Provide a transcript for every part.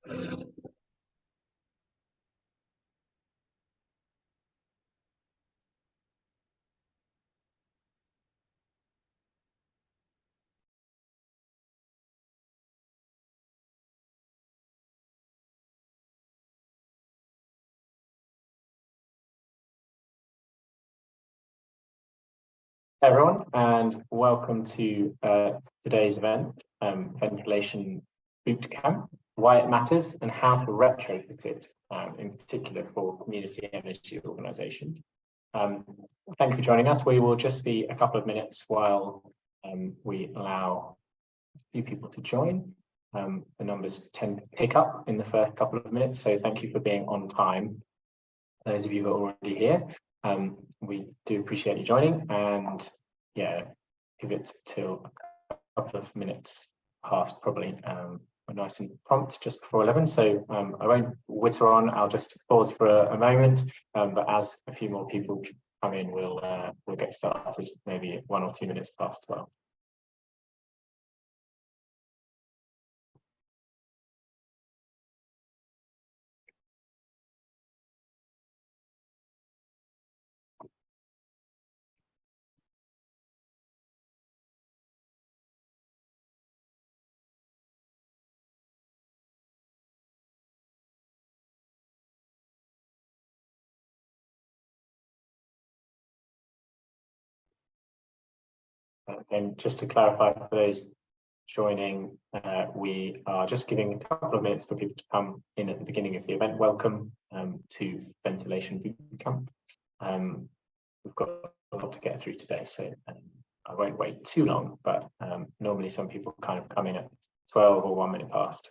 Everyone, and welcome to today's event, Ventilation Bootcamp, why it matters and how to retrofit it, in particular for community energy organisations. Thank you for joining us. We will just be a couple of minutes while we allow a few people to join. The numbers tend to pick up in the first couple of minutes, so thank you for being on time. Those of you who are already here, we do appreciate you joining, and yeah, give it till a couple of minutes past, probably. We're nice and prompt just before 11, so I won't witter on. I'll just pause for a moment, but as a few more people come in, we'll get started maybe 1 or 2 minutes past 12. And just to clarify for those joining, we are just giving a couple of minutes for people to come in at the beginning of the event. Welcome to Ventilation Bootcamp. We've got a lot to get through today, so I won't wait too long, but normally some people kind of come in at 12 or 1 minute past.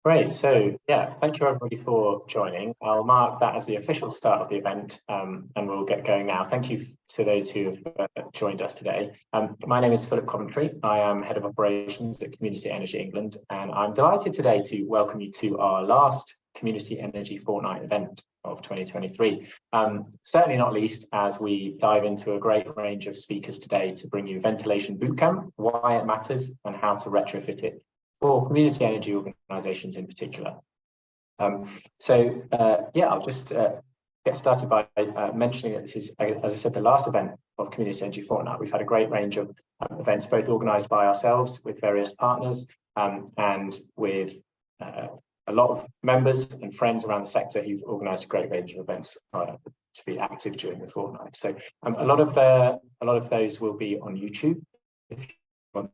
Great, so yeah, thank you everybody for joining. I'll mark that as the official start of the event, and we'll get going now. Thank you to those who have joined us today. My name is Philip Coventry. I am Head of Operations at Community Energy England, and I'm delighted today to welcome you to our last Community Energy Fortnight event of 2023. Certainly not least as we dive into a great range of speakers today to bring you Ventilation Bootcamp, why it matters and how to retrofit it for community energy organisations in particular. Yeah, I'll just get started by mentioning that this is, as I said, the last event of Community Energy Fortnight. We've had a great range of events, both organised by ourselves with various partners and with a lot of members and friends around the sector who've organised a great range of events to be active during the fortnight. So a lot of those will be on YouTube. If you want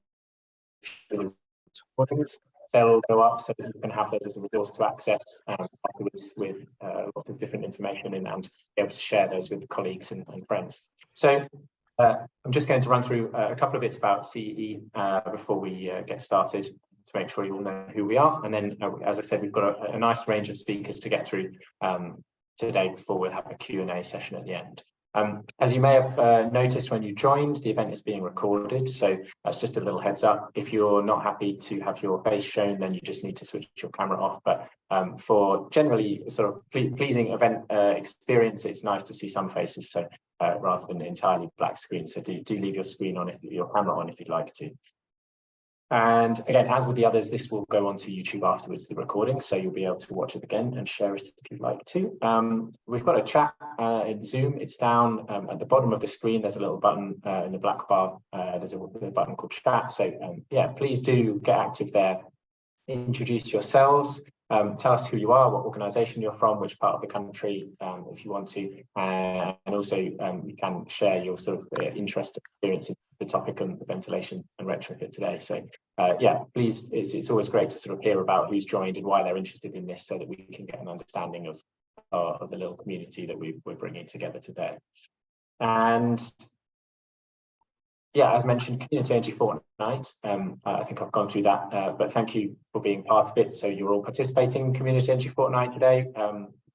they'll go up so that you can have those as a resource to access afterwards with lots of different information and be able to share those with colleagues and friends. So I'm just going to run through a couple of bits about CE before we get started to make sure you all know who we are. And then, as I said, we've got a nice range of speakers to get through today before we'll have a Q&A session at the end. As you may have noticed when you joined, the event is being recorded, so that's just a little heads up. If you're not happy to have your face shown, then you just need to switch your camera off. But for generally sort of pleasing event experience, it's nice to see some faces, so rather than entirely black screen. So do leave your screen on, your camera on, if you'd like to. And again, as with the others, this will go onto YouTube afterwards, the recording, so you'll be able to watch it again and share it if you'd like to. We've got a chat in Zoom. It's down at the bottom of the screen. There's a little button in the black bar. There's a button called chat. So yeah, please do get active there. Introduce yourselves. Tell us who you are, what organisation you're from, which part of the country, if you want to, and also you can share your sort of interest and experience in the topic on ventilation and retrofit today. So yeah, please, it's always great to sort of hear about who's joined and why they're interested in this, so that we can get an understanding of the little community that we're bringing together today. And yeah, as mentioned, Community Energy Fortnight. I think I've gone through that, but thank you for being part of it. So you're all participating in Community Energy Fortnight today.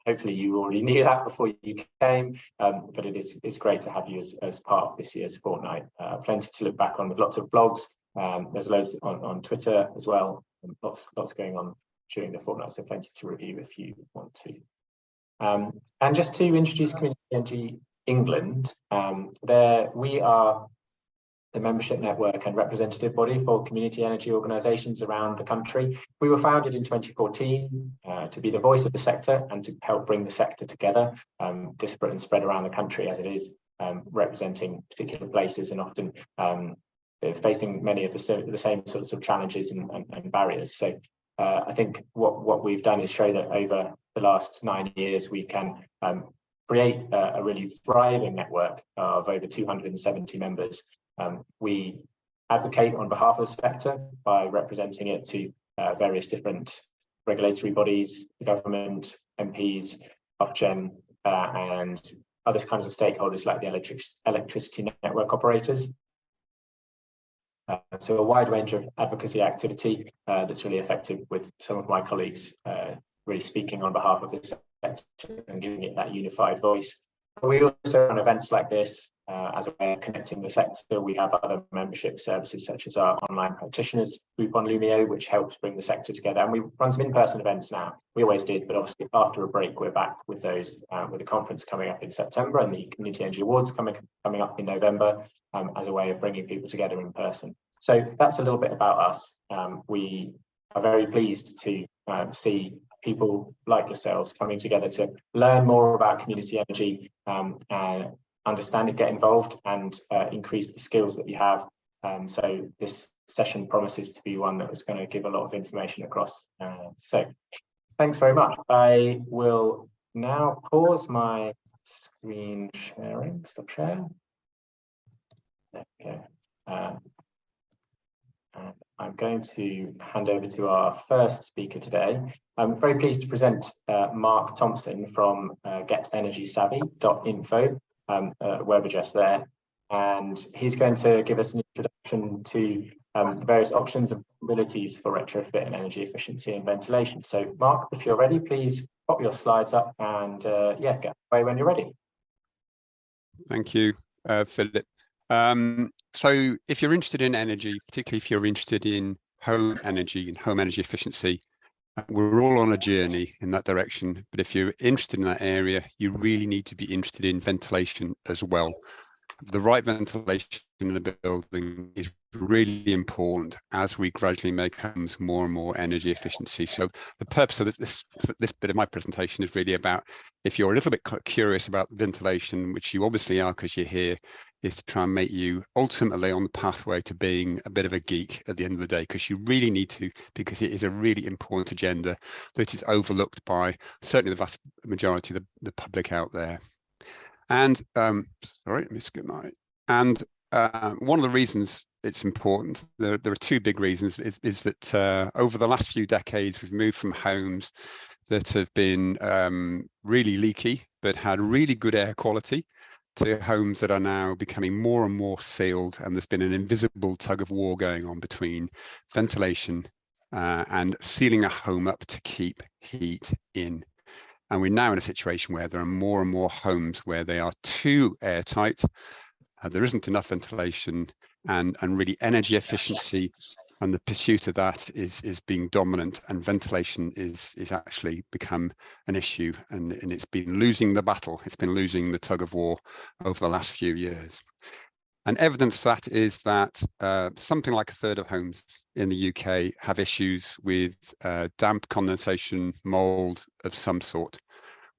Hopefully you already knew that before you came, but it's great to have you as part of this year's fortnight. Plenty to look back on with lots of blogs. There's loads on Twitter as well. Lots going on during the fortnight, so plenty to review if you want to. And just to introduce Community Energy England, we are the membership network and representative body for community energy organisations around the country. We were founded in 2014 to be the voice of the sector and to help bring the sector together, disparate and spread around the country as it is, representing particular places and often facing many of the same sorts of challenges and barriers. So I think what we've done is show that over the last 9 years we can create a really thriving network of over 270 members. We advocate on behalf of the sector by representing it to various different regulatory bodies, the government, MPs, Ofgem, and other kinds of stakeholders like the electricity network operators. So a wide range of advocacy activity that's really effective, with some of my colleagues really speaking on behalf of the sector and giving it that unified voice. We also run events like this as a way of connecting the sector. We have other membership services such as our online practitioners group on Lumio, which helps bring the sector together. And we run some in-person events now. We always did, but obviously after a break, we're back with those, with the conference coming up in September and the Community Energy Awards coming up in November, as a way of bringing people together in person. So that's a little bit about us. We are very pleased to see people like yourselves coming together to learn more about community energy, understand it, get involved, and increase the skills that you have. So this session promises to be one that is going to give a lot of information across. So thanks very much. I will now pause my screen sharing, stop sharing. Okay. And I'm going to hand over to our first speaker today. I'm very pleased to present Mark Thompson from getenergysavvy.info, web address there. And he's going to give us an introduction to the various options and possibilities for retrofit and energy efficiency and ventilation. So Mark, if you're ready, please pop your slides up and yeah, get away when you're ready. Thank you, Philip. So if you're interested in energy, particularly if you're interested in home energy and home energy efficiency, we're all on a journey in that direction. But if you're interested in that area, you really need to be interested in ventilation as well. The right ventilation in a building is really important as we gradually make homes more and more energy efficiency. So the purpose of this bit of my presentation is really about, if you're a little bit curious about ventilation, which you obviously are because you're here, is to try and make you ultimately on the pathway to being a bit of a geek at the end of the day, because you really need to, because it is a really important agenda that is overlooked by certainly the vast majority of the public out there. And sorry, let me skip my. And one of the reasons it's important, there are two big reasons, is that over the last few decades, we've moved from homes that have been really leaky, but had really good air quality, to homes that are now becoming more and more sealed. And there's been an invisible tug of war going on between ventilation and sealing a home up to keep heat in. And we're now in a situation where there are more and more homes where they are too airtight. There isn't enough ventilation, and really energy efficiency and the pursuit of that is being dominant, and ventilation is actually become an issue, and it's been losing the battle. It's been losing the tug of war over the last few years. And evidence for that is that something like a third of homes in the UK have issues with damp, condensation, mold of some sort,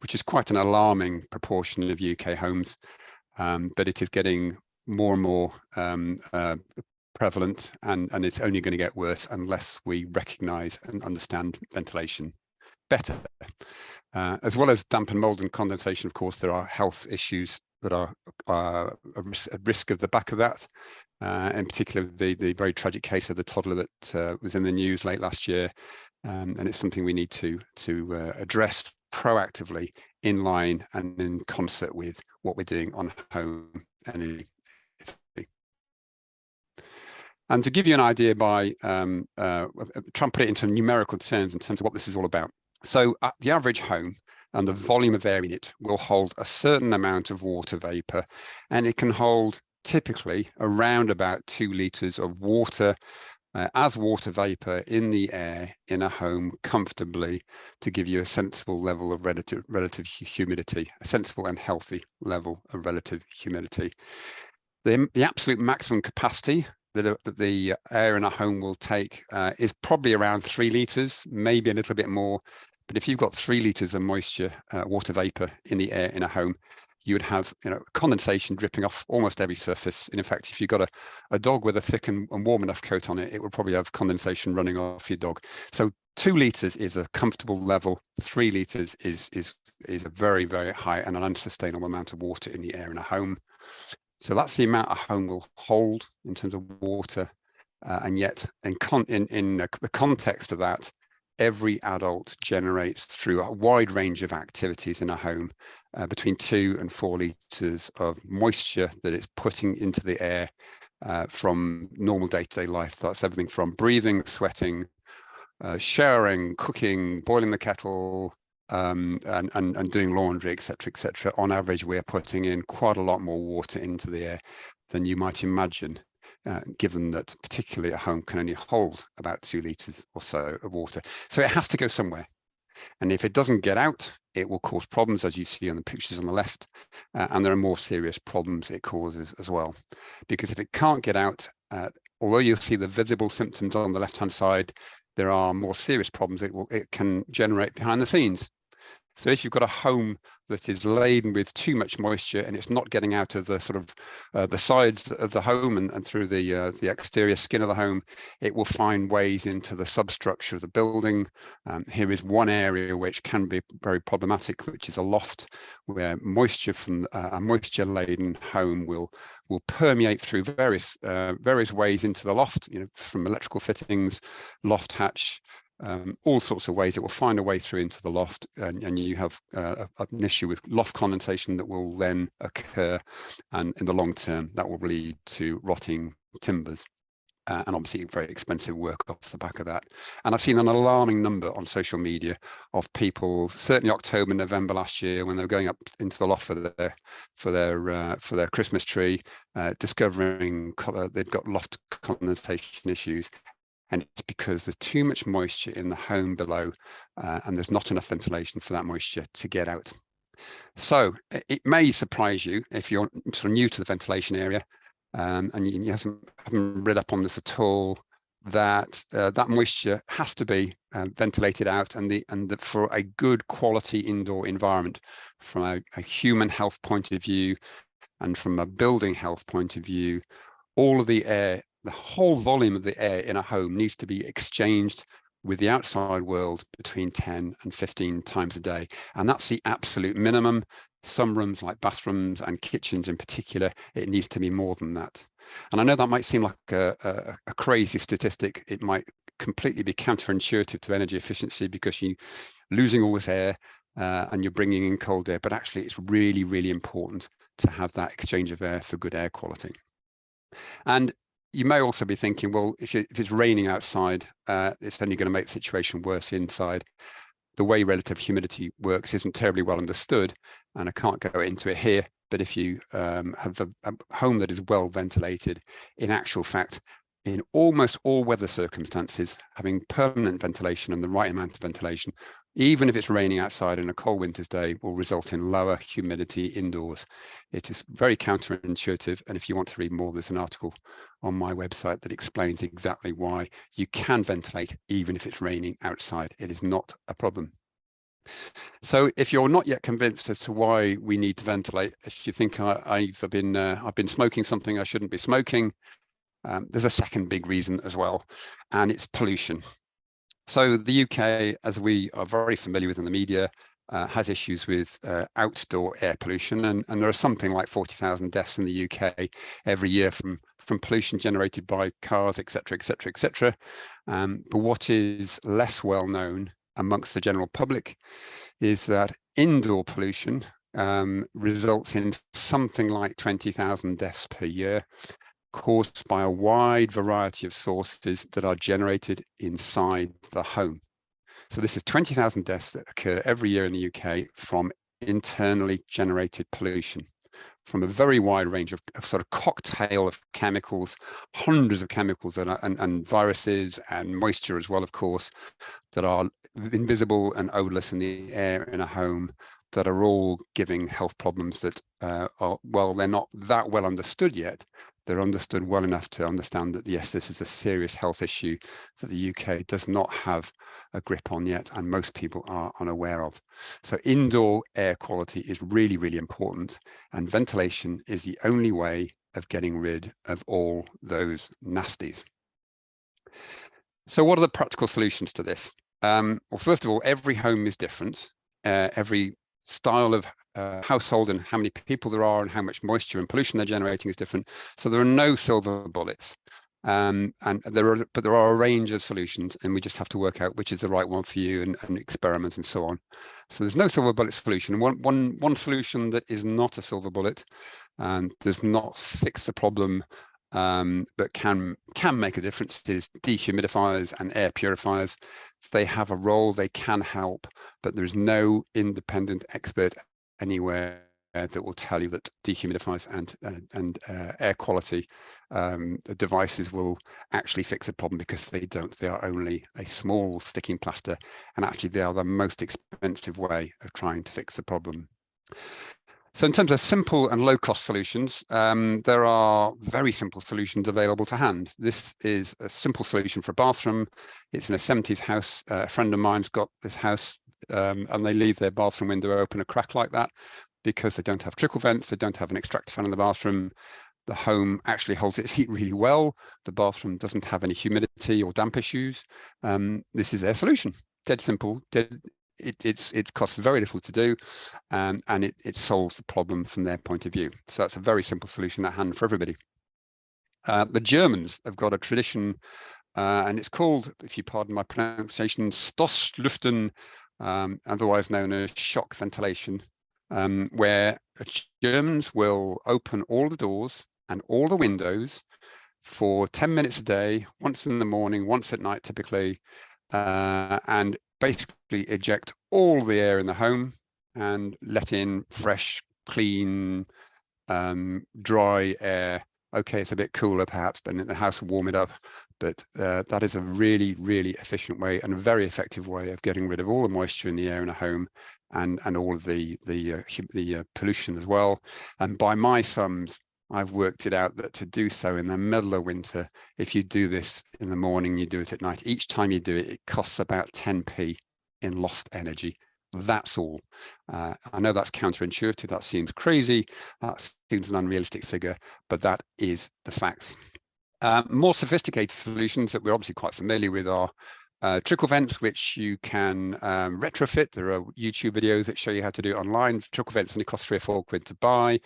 which is quite an alarming proportion of UK homes. But it is getting more and more prevalent, and it's only going to get worse unless we recognise and understand ventilation better. As well as damp and mold and condensation, of course, there are health issues that are at risk of the back of that. in particular the very tragic case of the toddler that was in the news late last year. And it's something we need to address proactively, in line and in concert with what we're doing on home energy. And to give you an idea by trying to put it into numerical terms in terms of what this is all about. So the average home and the volume of air in it will hold a certain amount of water vapor, and it can hold typically around about 2 litres of water as water vapor in the air in a home comfortably, to give you a sensible level of relative humidity, a sensible and healthy level of relative humidity. The absolute maximum capacity that the air in a home will take is probably around 3 litres, maybe a little bit more. But if you've got 3 litres of moisture, water vapor in the air in a home, you would have condensation dripping off almost every surface. And in fact, if you've got a dog with a thick and warm enough coat on it, it will probably have condensation running off your dog. So 2 litres is a comfortable level. 3 litres is a very, very high and an unsustainable amount of water in the air in a home. So that's the amount a home will hold in terms of water. And yet in the context of that, every adult generates, through a wide range of activities in a home, between 2 and 4 litres of moisture that it's putting into the air from normal day-to-day life. That's everything from breathing, sweating, showering, cooking, boiling the kettle, and doing laundry, etc. On average, we're putting in quite a lot more water into the air than you might imagine, given that particularly a home can only hold about 2 litres or so of water. So it has to go somewhere. And if it doesn't get out, it will cause problems, as you see on the pictures on the left. And there are more serious problems it causes as well. Because if it can't get out, although you'll see the visible symptoms on the left-hand side, there are more serious problems it can generate behind the scenes. So if you've got a home that is laden with too much moisture and it's not getting out of the sort of the sides of the home and through the exterior skin of the home, it will find ways into the substructure of the building. Here is one area which can be very problematic, which is a loft, where moisture from a moisture-laden home will permeate through various ways into the loft, from electrical fittings, loft hatch, all sorts of ways. It will find a way through into the loft, and you have an issue with loft condensation that will then occur, and in the long term that will lead to rotting timbers, and obviously very expensive work off the back of that. And I've seen an alarming number on social media of people, certainly October, November last year, when they were going up into the loft for their Christmas tree, discovering they've got loft condensation issues. And it's because there's too much moisture in the home below, and there's not enough ventilation for that moisture to get out. So it may surprise you if you're sort of new to the ventilation area, and you haven't read up on this at all, that that moisture has to be ventilated out, and for a good quality indoor environment, from a human health point of view and from a building health point of view, all of the air, the whole volume of the air in a home needs to be exchanged with the outside world between 10 and 15 times a day. And that's the absolute minimum. Some rooms, like bathrooms and kitchens in particular, it needs to be more than that. And I know that might seem like a crazy statistic. It might completely be counterintuitive to energy efficiency, because you're losing all this air and you're bringing in cold air. But actually, it's really, really important to have that exchange of air for good air quality. And you may also be thinking, well, if it's raining outside, it's only going to make the situation worse inside. The way relative humidity works isn't terribly well understood, and I can't go into it here. But if you have a home that is well ventilated, in actual fact, in almost all weather circumstances, having permanent ventilation and the right amount of ventilation, even if it's raining outside in a cold winter's day, will result in lower humidity indoors. It is very counterintuitive, and if you want to read more, there's an article on my website that explains exactly why you can ventilate even if it's raining outside. It is not a problem. So if you're not yet convinced as to why we need to ventilate, if you think I've been smoking something I shouldn't be smoking, there's a second big reason as well, and it's pollution. So the UK, as we are very familiar with in the media, has issues with outdoor air pollution, and there are something like 40,000 deaths in the UK every year from from pollution generated by cars, etc., etc., etc. But what is less well known amongst the general public is that indoor pollution results in something like 20,000 deaths per year, caused by a wide variety of sources that are generated inside the home. So this is 20,000 deaths that occur every year in the UK from internally generated pollution, from a very wide range of sort of cocktail of chemicals, hundreds of chemicals and viruses and moisture as well, of course, that are invisible and odorless in the air in a home, that are all giving health problems that are, well, they're not that well understood yet. They're understood well enough to understand that, yes, this is a serious health issue that the UK does not have a grip on yet, and most people are unaware of. So indoor air quality is really, really important, and ventilation is the only way of getting rid of all those nasties. So what are the practical solutions to this? Well, first of all, every home is different. Every style of household and how many people there are and how much moisture and pollution they're generating is different. So there are no silver bullets. But there are a range of solutions, and we just have to work out which is the right one for you and experiment and so on. So there's no silver bullet solution. One solution that is not a silver bullet does not fix the problem, but can make a difference, is dehumidifiers and air purifiers. They have a role, they can help, but there's no independent expert anywhere that will tell you that dehumidifiers and air quality devices will actually fix a problem, because they don't. They are only a small sticking plaster, and actually they are the most expensive way of trying to fix the problem. So in terms of simple and low-cost solutions, there are very simple solutions available to hand. This is a simple solution for a bathroom. It's in a 70s house. A friend of mine's got this house, and they leave their bathroom window open a crack like that because they don't have trickle vents, they don't have an extractor fan in the bathroom. The home actually holds its heat really well. The bathroom doesn't have any humidity or damp issues. This is their solution. Dead simple, it costs very little to do, and it solves the problem from their point of view. So that's a very simple solution at hand for everybody. The Germans have got a tradition, and it's called, if you pardon my pronunciation, Stoßlüften, otherwise known as shock ventilation, where Germans will open all the doors and all the windows for 10 minutes a day, once in the morning, once at night typically, and basically eject all the air in the home and let in fresh, clean, dry air. Okay, it's a bit cooler perhaps, but in the house will warm it up. But that is a really, really efficient way and a very effective way of getting rid of all the moisture in the air in a home, and all of the pollution as well. And by my sums, I've worked it out that to do so in the middle of winter, if you do this in the morning, you do it at night, each time you do it, it costs about 10p in lost energy. That's all. I know that's counterintuitive. That seems crazy. That seems an unrealistic figure, but that is the facts. More sophisticated solutions that we're obviously quite familiar with are trickle vents, which you can retrofit. There are YouTube videos that show you how to do it online. Trickle vents only cost £3 or £4 to buy.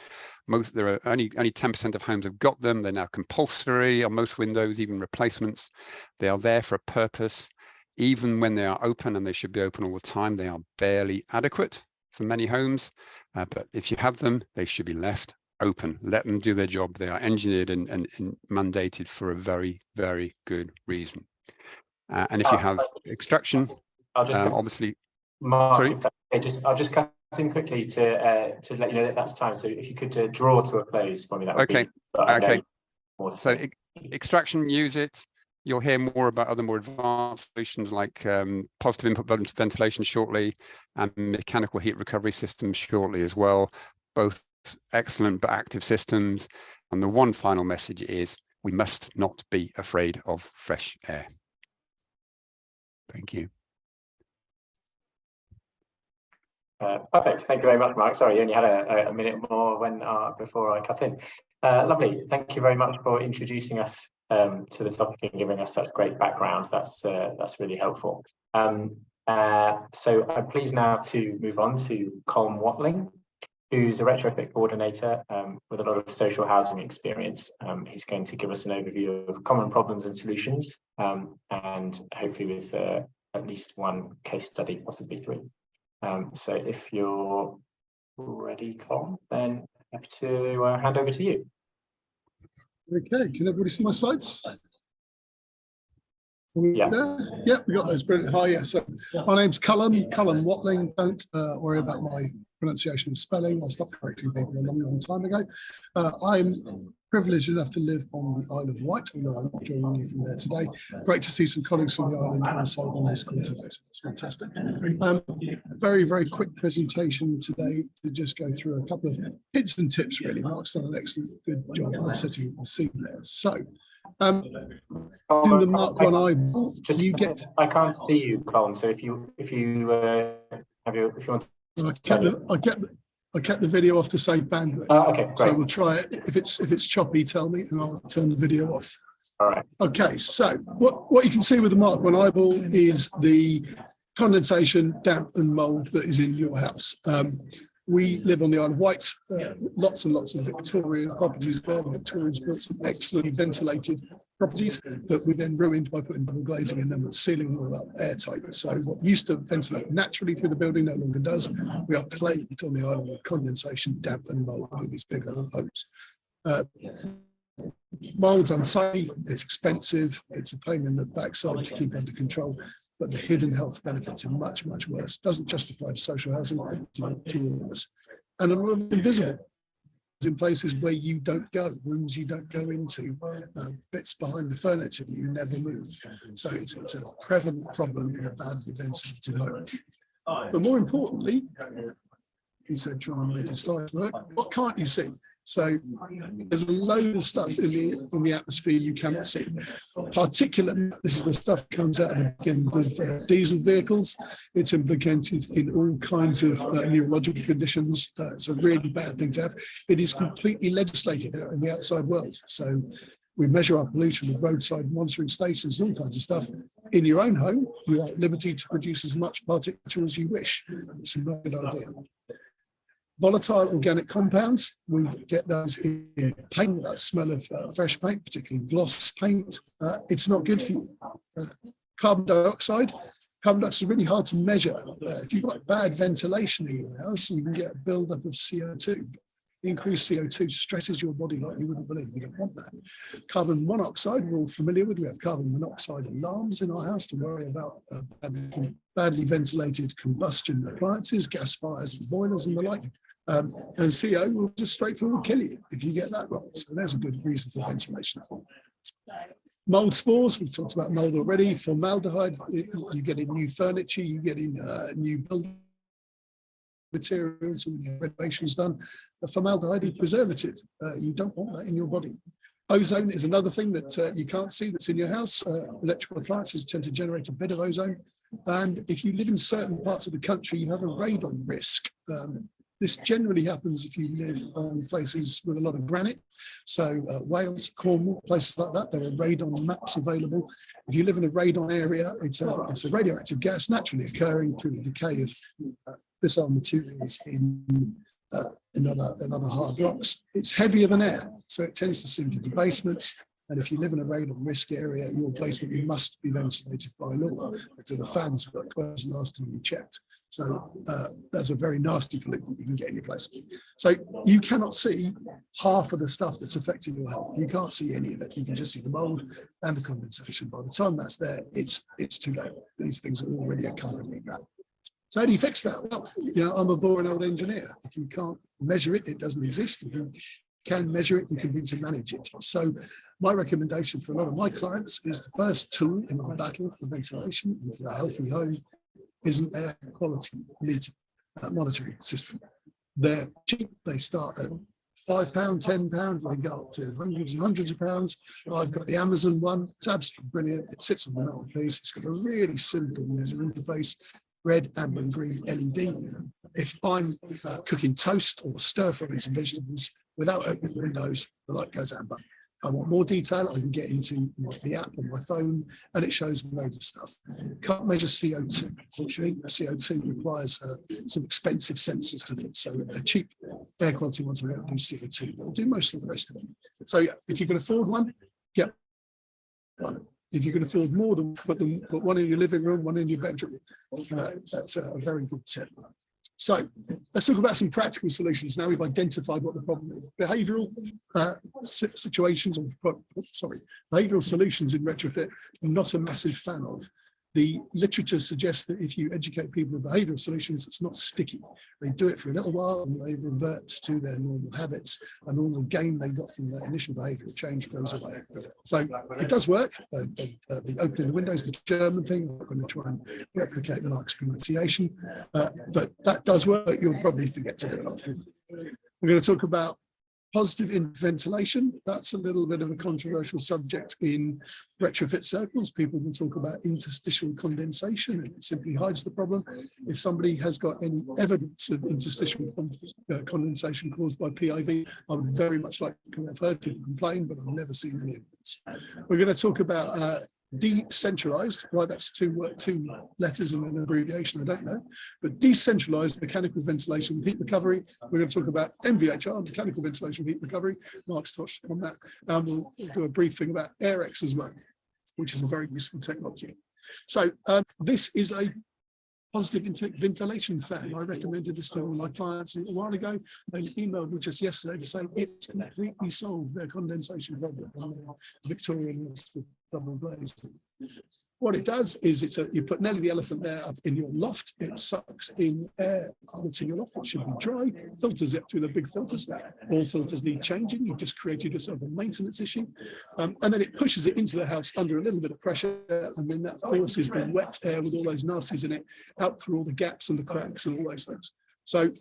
There are only 10% of homes have got them. They're now compulsory on most windows, even replacements. They are there for a purpose. Even when they are open, and they should be open all the time, they are barely adequate for many homes. But if you have them, they should be left open. Let them do their job. They are engineered and mandated for a very, very good reason. And if you have extraction, I'll just obviously. Mark, Sorry? I'll just cut in quickly to let you know that that's time. So if you could draw to a close for me, that would be. Okay. So extraction, use it. You'll hear more about other more advanced solutions like positive input ventilation shortly, and mechanical heat recovery systems shortly as well. Both excellent but active systems. And the one final message is we must not be afraid of fresh air. Thank you. Perfect. Thank you very much, Mark. Sorry, you only had a minute more before I cut in. Lovely. Thank you very much for introducing us to the topic and giving us such great background. That's really helpful. So I'm pleased now to move on to Colm Watling. who's a retrofit coordinator with a lot of social housing experience. He's going to give us an overview of common problems and solutions, and hopefully with at least one case study, possibly 3. So if you're ready, Colm, then I have to hand over to you. Okay, can everybody see my slides? Yeah. Yeah, we got those. Brilliant. Hi, yeah. So my name's Cullen Watling. Don't worry about my pronunciation of spelling. I stopped correcting people a long time ago. I'm privileged enough to live on the Isle of Wight, although I'm not joining you from there today. Great to see some colleagues from the island also on this call today. So it's fantastic. Very, very quick presentation today to just go through a couple of hints and tips, really. Mark's done an excellent good job of setting the scene there. So, in the Mark 1 eyeball, you get. I can't see you, Colm. So if you want. I kept the video off to save bandwidth. Okay, great. So we'll try it. If it's choppy, tell me, and I'll turn the video off. All right. Okay. So what you can see with the Mark 1 eyeball is the condensation, damp, and mold that is in your house. We live on the Isle of Wight, lots and lots of Victorian properties there. The Victorians built some excellently ventilated properties that we then ruined by putting double glazing in them and sealing them all up airtight. So what used to ventilate naturally through the building no longer does. We are plagued on the island with condensation, damp, and mold with these big old pipes. Mold's unsafe, it's expensive, it's a pain in the backside to keep under control, but the hidden health benefits are much, much worse. Doesn't justify social housing to us. And a lot of invisible in places where you don't go, rooms you don't go into, bits behind the furniture that you never move. So it's a prevalent problem in a badly ventilated home. But more importantly, he said, try and make his slides work. What can't you see? So there's a load of stuff in the atmosphere you cannot see. Particulate, this is the stuff that comes out of diesel vehicles. It's implicated in all kinds of neurological conditions. It's a really bad thing to have. It is completely legislated out in the outside world. So we measure our pollution with roadside monitoring stations and all kinds of stuff. In your own home, you are at liberty to produce as much particulate as you wish. It's a good idea. Volatile organic compounds, we get those in paint, that smell of fresh paint, particularly gloss paint. It's not good for you. Carbon dioxide is really hard to measure. If you've got bad ventilation in your house, you can get a buildup of CO2. Increased CO2 stresses your body like you wouldn't believe. You don't want that. Carbon monoxide, we're all familiar with. We have carbon monoxide alarms in our house to worry about badly ventilated combustion appliances, gas fires and boilers and the like. And CO will just straightforward kill you if you get that wrong. So there's a good reason for ventilation. Mold spores, we've talked about mold already. Formaldehyde, you get in new furniture, you get in new building materials, and renovations done. A formaldehyde is preservative. You don't want that in your body. Ozone is another thing that you can't see that's in your house. Electrical appliances tend to generate a bit of ozone. And if you live in certain parts of the country, you have a radon risk. This generally happens if you live on places with a lot of granite. So Wales, Cornwall, places like that, there are radon maps available. If you live in a radon area, it's a radioactive gas naturally occurring through the decay of fissile materials in other hard rocks. It's heavier than air, so it tends to sink into basements. And if you live in a radon risk area, your basement must be ventilated by law. So the fans work whereas last time we checked. So that's a very nasty pollutant you can get in your place. So you cannot see half of the stuff that's affecting your health. You can't see any of it. You can just see the mold and the condensation. By the time that's there, it's too late. These things are already accompanying that. So how do you fix that? Well, I'm a boring old engineer. If you can't measure it, it doesn't exist. If you can measure it, you can begin to manage it. So my recommendation for a lot of my clients is the first tool in my battle for ventilation and for a healthy home is an air quality meter monitoring system. They're cheap. They start at £5, £10. They go up to hundreds and hundreds of pounds. I've got the Amazon one. It's absolutely brilliant. It sits on the metal piece. It's got a really simple user interface. Red, amber and green LED. If I'm cooking toast or stir frying some vegetables, without opening the windows, the light goes amber. I want more detail, I can get into the app on my phone and it shows me loads of stuff. Can't measure CO2. Unfortunately, CO2 requires some expensive sensors to do it. So a cheap air quality one won't do CO2, they'll do most of the rest of it. So yeah, if you can afford one, get one. If you can afford more than put one in your living room, one in your bedroom. That's a very good tip. So let's talk about some practical solutions. Now we've identified what the problem is. Behavioural situations, behavioural solutions in retrofit, I'm not a massive fan of. The literature suggests that if you educate people with behavioural solutions, it's not sticky. They do it for a little while and they revert to their normal habits, and all the gain they got from their initial behavioural change goes away. So it does work. The opening the windows, the German thing, I'm not going to try and replicate Mark's pronunciation, but that does work. You'll probably forget to do it after. We're going to talk about positive ventilation. That's a little bit of a controversial subject in retrofit circles. People can talk about interstitial condensation, and it simply hides the problem. If somebody has got any evidence of interstitial condensation caused by PIV, I would very much like to have heard people complain, but I've never seen any evidence. We're going to talk about decentralized, right? That's two letters in an abbreviation, I don't know, but decentralized mechanical ventilation with heat recovery. We're going to talk about MVHR, mechanical ventilation with heat recovery. Mark's touched on that. We'll do a brief thing about AirX as well, which is a very useful technology. So this is a positive ventilation fan. I recommended this to all my clients a little while ago. They emailed me just yesterday to say it's completely solved their condensation problem on their Victorian double glazed. What it does is you put Nelly the elephant there up in your loft. It sucks in air that's in your loft. It should be dry, filters it through the big filters. All filters need changing. You've just created yourself a maintenance issue. And then it pushes it into the house under a little bit of pressure. And then that forces the wet air with all those nasties in it out through all the gaps and the cracks and all those things. So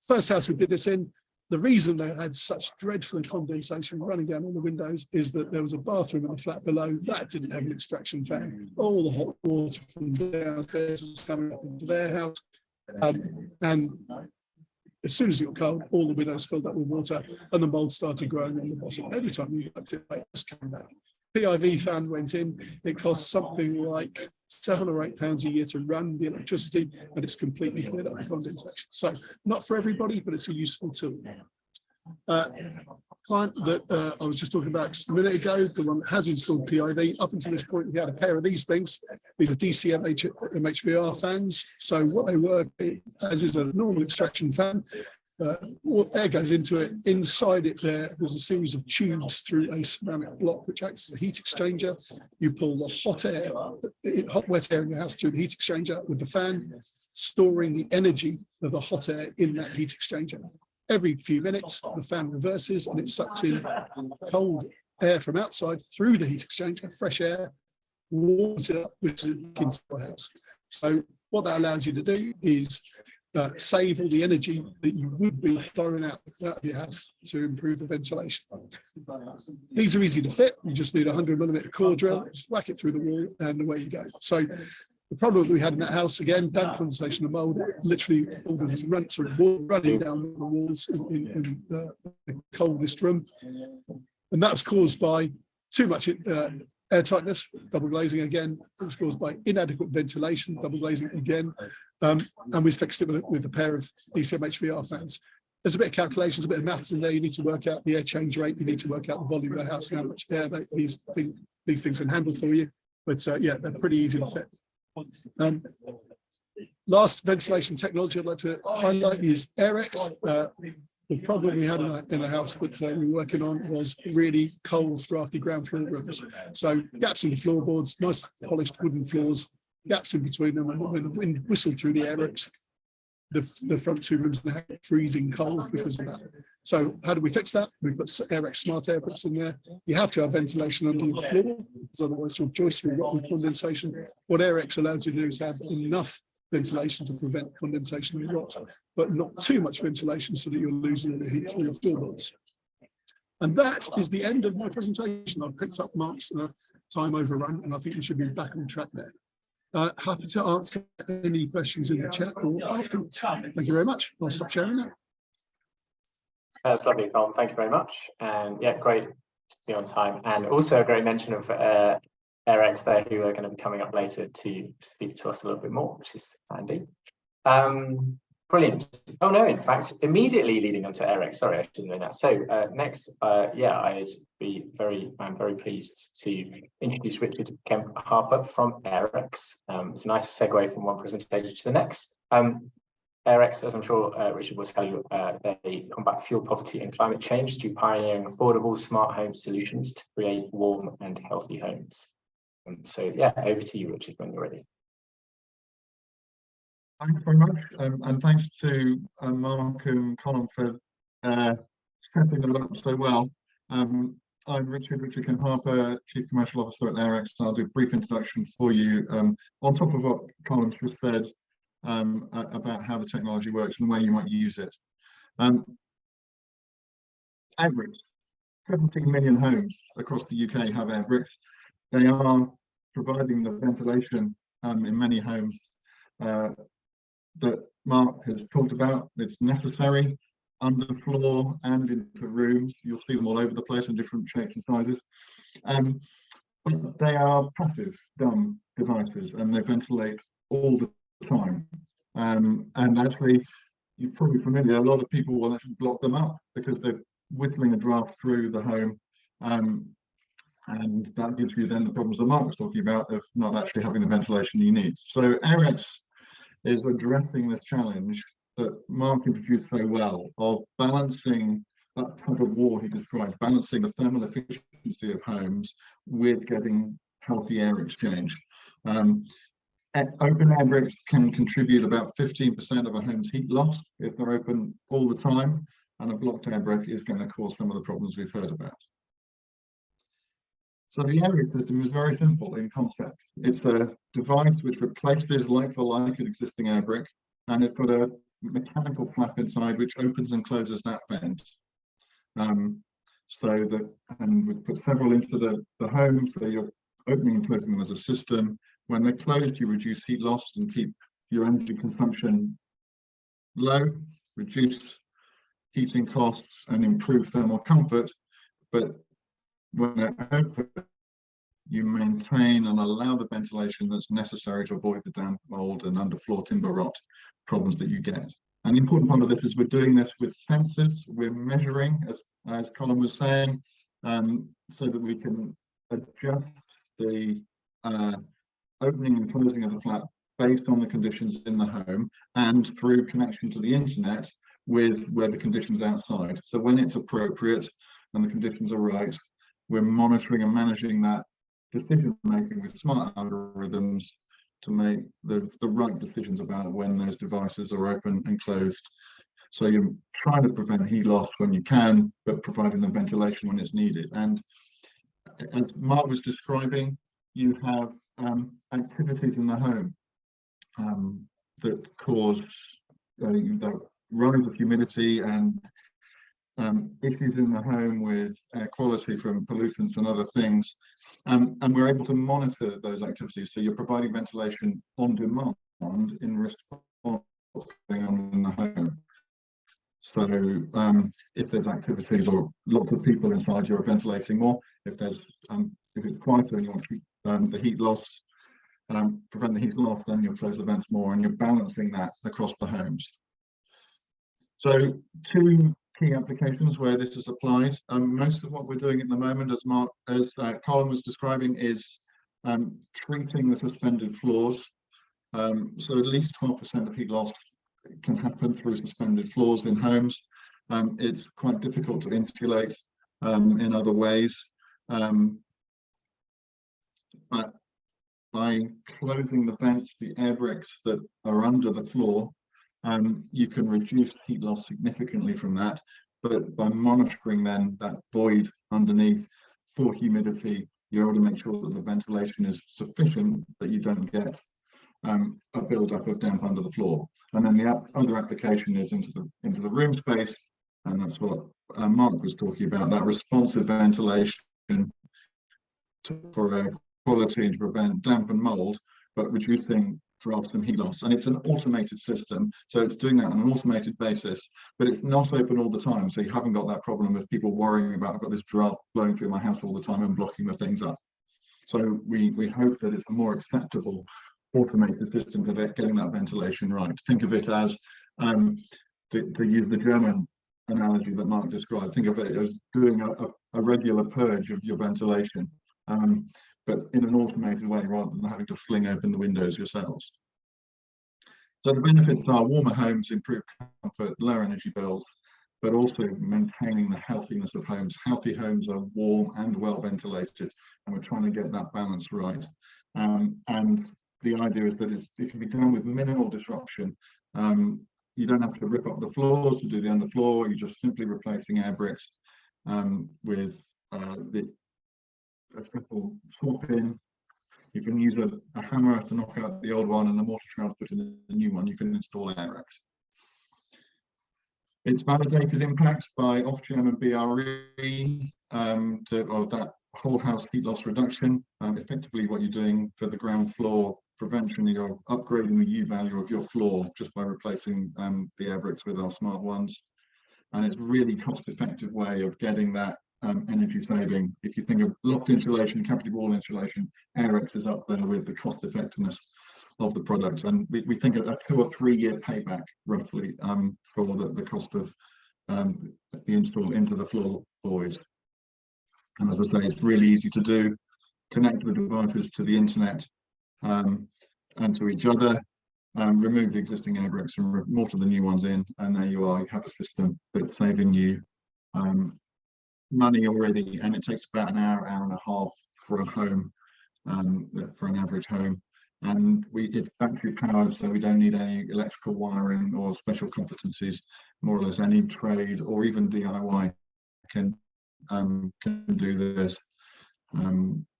first house we did this in, the reason they had such dreadful condensation running down all the windows is that there was a bathroom in the flat below that didn't have an extraction fan. All the hot water from downstairs was coming up into their house. And as soon as it got cold, all the windows filled up with water and the mold started growing on the bottom. Every time you left it, it was coming back. PIV fan went in, it cost something like £7 or £8 a year to run the electricity, and it's completely cleared up the condensation. So not for everybody, but it's a useful tool. Client that I was just talking about just a minute ago, the one that has installed PIV, up until this point, we had a pair of these things. These are DC MHVR fans. So what they work as is a normal extraction fan. Air goes into it. Inside it there's a series of tubes through a ceramic block which acts as a heat exchanger. You pull the hot wet air in your house through the heat exchanger with the fan, storing the energy of the hot air in that heat exchanger. Every few minutes the fan reverses and it sucks in cold air from outside through the heat exchanger, fresh air, warms it up, which is into the house. So what that allows you to do is save all the energy that you would be throwing out of your house to improve the ventilation. These are easy to fit. You just need a 100mm core drill, just whack it through the wall and away you go. So the problem that we had in that house, again, damp condensation and mold, literally all the running down the walls in the coldest room. And that was caused by too much air tightness, double glazing again. It was caused by inadequate ventilation, double glazing again. And we fixed it with a pair of DCM HVR fans. There's a bit of calculations, a bit of maths in there. You need to work out the air change rate. You need to work out the volume of the house and how much air these things can handle for you. But yeah, they're pretty easy to fit. Last ventilation technology I'd like to highlight is AirX. The problem we had in a house that we were working on was really cold, drafty ground floor rooms. So gaps in the floorboards, nice polished wooden floors, gaps in between them, and when the wind whistled through the AirX, the front two rooms are freezing cold because of that. So how do we fix that? We put AirX smart air bricks in there. You have to have ventilation under your floor, because otherwise your joists will rot with condensation. What AirX allows you to do is have enough ventilation to prevent condensation and rot, but not too much ventilation so that you're losing the heat through your floorboards. And that is the end of my presentation. I've picked up Mark's time overrun, and I think we should be back on track there. Happy to answer any questions in the chat or afterwards. Thank you very much. I'll stop sharing now. That's lovely, Colin. Thank you very much. And yeah, great to be on time. And also a great mention of AirX there, who are going to be coming up later to speak to us a little bit more, which is handy. Brilliant. Oh no, in fact, immediately leading on to AirX. Sorry, I should have known that. So next, I'm very pleased to introduce Richard Kemp Harper from AirX. It's a nice segue from one presentation to the next. AirX, as I'm sure Richard will tell you, they combat fuel poverty and climate change through pioneering affordable smart home solutions to create warm and healthy homes. So yeah, over to you, Richard, when you're ready. Thanks very much, and thanks to Mark and Colin for setting it up so well. I'm Richard Kemp Harper, Chief Commercial Officer at AirX, and I'll do a brief introduction for you on top of what Colin just said about how the technology works and where you might use it. Airbricks, 17 million homes across the UK have Airbricks. They are providing the ventilation in many homes that Mark has talked about. It's necessary underfloor and into rooms. You'll see them all over the place in different shapes and sizes. But they are passive, dumb devices, and they ventilate all the time. And actually, you're probably familiar, a lot of people will actually block them up because they're whistling a draft through the home. And that gives you then the problems that Mark was talking about of not actually having the ventilation you need. So AirX is addressing this challenge that Mark introduced so well of balancing that type of war he described, balancing the thermal efficiency of homes with getting healthy air exchange. Open Airbricks can contribute about 15% of a home's heat loss if they're open all the time, and a blocked Airbrick is going to cause some of the problems we've heard about. So the Airbrick system is very simple in concept. It's a device which replaces like for like an existing Airbrick, and it's got a mechanical flap inside which opens and closes that vent. And we put several into the home, so you're opening and closing them as a system. When they're closed, you reduce heat loss and keep your energy consumption low, reduce heating costs and improve thermal comfort. But when they're open, you maintain and allow the ventilation that's necessary to avoid the damp, mold and underfloor timber rot problems that you get. And the important part of this is we're doing this with sensors. We're measuring, as Colin was saying, so that we can adjust the opening and closing of the flap based on the conditions in the home and through connection to the internet with where the conditions outside. So when it's appropriate and the conditions are right, we're monitoring and managing that decision making with smart algorithms to make the right decisions about when those devices are open and closed. So you're trying to prevent heat loss when you can, but providing the ventilation when it's needed. And as Mark was describing, you have activities in the home that cause the rise of humidity and issues in the home with air quality from pollutants and other things, and we're able to monitor those activities. So you're providing ventilation on demand in response to what's going on in the home. So if there's activities or lots of people inside, you're ventilating more. If there's if it's quieter and you want to keep the heat loss, prevent the heat loss, then you'll close the vents more, and you're balancing that across the homes. So two key applications where this is applied. Most of what we're doing at the moment, as Colin was describing, is treating the suspended floors. So at least 12% of heat loss can happen through suspended floors in homes. It's quite difficult to insulate in other ways. But by closing the vents, the air bricks that are under the floor, you can reduce heat loss significantly from that. But by monitoring then that void underneath for humidity, you're able to make sure that the ventilation is sufficient that you don't get a build-up of damp under the floor. And then the other application is into the room space, and that's what Mark was talking about, that responsive ventilation for air quality and to prevent damp and mold, but reducing draughts and heat loss, and it's an automated system, so it's doing that on an automated basis, but it's not open all the time, so you haven't got that problem of people worrying about, I've got this draft blowing through my house all the time and blocking the things up. So we hope that it's a more acceptable automated system for getting that ventilation right. Think of it as, to use the German analogy that Mark described, think of it as doing a regular purge of your ventilation, but in an automated way rather than having to fling open the windows yourselves. So the benefits are warmer homes, improved comfort, lower energy bills, but also maintaining the healthiness of homes. Healthy homes are warm and well ventilated, and we're trying to get that balance right. And the idea is that it can be done with minimal disruption. You don't have to rip up the floors to do the underfloor. You're just simply replacing air bricks with a simple swap in. You can use a hammer to knock out the old one and a mortar trowel to put in the new one. You can install air racks. It's validated impact by Ofgem and BRE of that whole house heat loss reduction. Effectively, what you're doing for the ground floor prevention, you're upgrading the U value of your floor just by replacing the air bricks with our smart ones. And it's really cost-effective way of getting that energy saving. If you think of loft insulation, cavity wall insulation, Aerex is up there with the cost effectiveness of the product, and we think a 2 or 3 year payback roughly for the cost of the install into the floor void. And as I say, it's really easy to do. Connect the devices to the internet and to each other, remove the existing air bricks and mortar the new ones in, and there you are. You have a system that's saving you money already, and it takes about an hour and a half for a home, for an average home. And it's battery powered, so we don't need any electrical wiring or special competencies. More or less any trade or even DIY can do this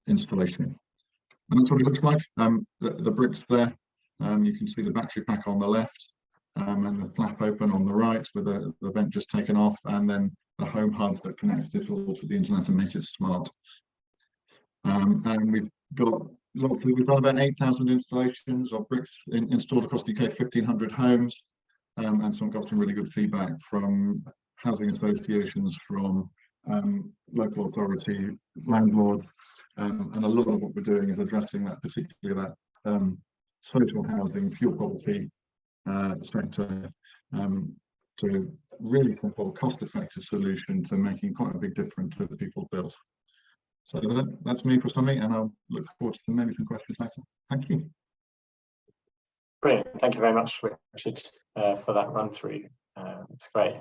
installation. And that's what it looks like. The bricks there, you can see the battery pack on the left, and the flap open on the right with the vent just taken off, and then the home hub that connects this all to the internet and make it smart. And we've done about 8,000 installations of bricks installed across the UK, 1,500 homes, and got some really good feedback from housing associations, from local authority, landlords, and a lot of what we're doing is addressing that, particularly that social housing, fuel poverty sector, to really simple, cost-effective solution to making quite a big difference to the people's bills. So that's me for summary, and I'll look forward to maybe some questions later. Thank you. Brilliant. Thank you very much, Richard, for that run through. It's great.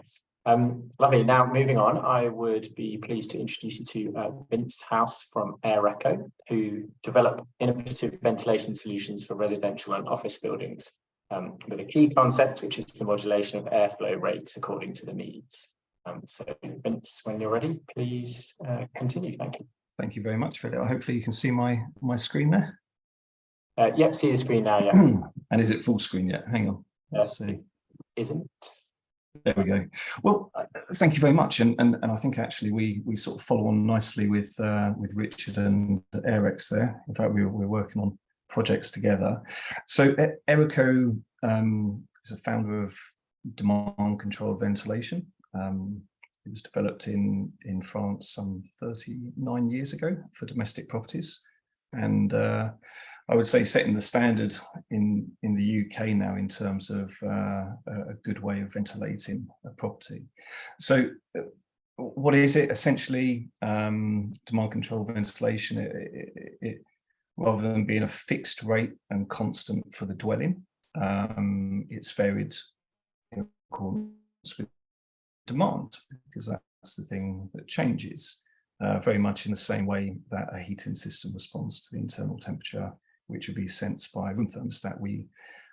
Lovely. Now, moving on, I would be pleased to introduce you to Vince House from AirEcho, who develop innovative ventilation solutions for residential and office buildings, with a key concept, which is the modulation of airflow rates according to the needs. So, Vince, when you're ready, please continue. Thank you. Thank you very much, Philip. Hopefully you can see my screen there. Yep, see the screen now, yeah. And is it full screen yet? Hang on, let's see. Isn't. There we go. Well, thank you very much. And I think actually we sort of follow on nicely with Richard and Aerex there. In fact, we're working on projects together. So AirEcho is a founder of demand control ventilation. It was developed in France some 39 years ago for domestic properties, and I would say setting the standard in the UK now in terms of a good way of ventilating a property. So what is it? Essentially, demand control ventilation, it rather than being a fixed rate and constant for the dwelling, it's varied in accordance with demand, because that's the thing that changes, very much in the same way that a heating system responds to the internal temperature, which would be sensed by a room thermostat. We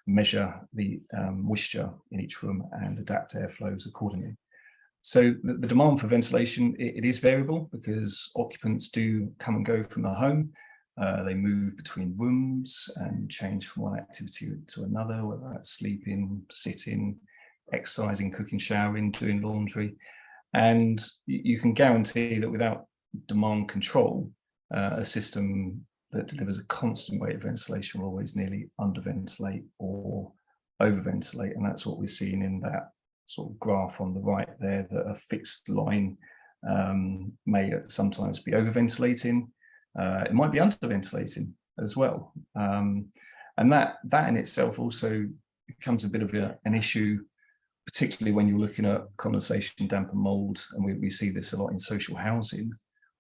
measure the moisture in each room and adapt airflows accordingly. So the demand for ventilation, it is variable because occupants do come and go from the home. They move between rooms and change from one activity to another, whether that's sleeping, sitting, exercising, cooking, showering, doing laundry. And you can guarantee that without demand control, a system that delivers a constant rate of ventilation will always nearly underventilate or overventilate, and that's what we're seeing in that sort of graph on the right there, that a fixed line may sometimes be overventilating. It might be underventilating as well, and that in itself also becomes a bit of an issue, particularly when you're looking at condensation, damp and mold, and we see this a lot in social housing,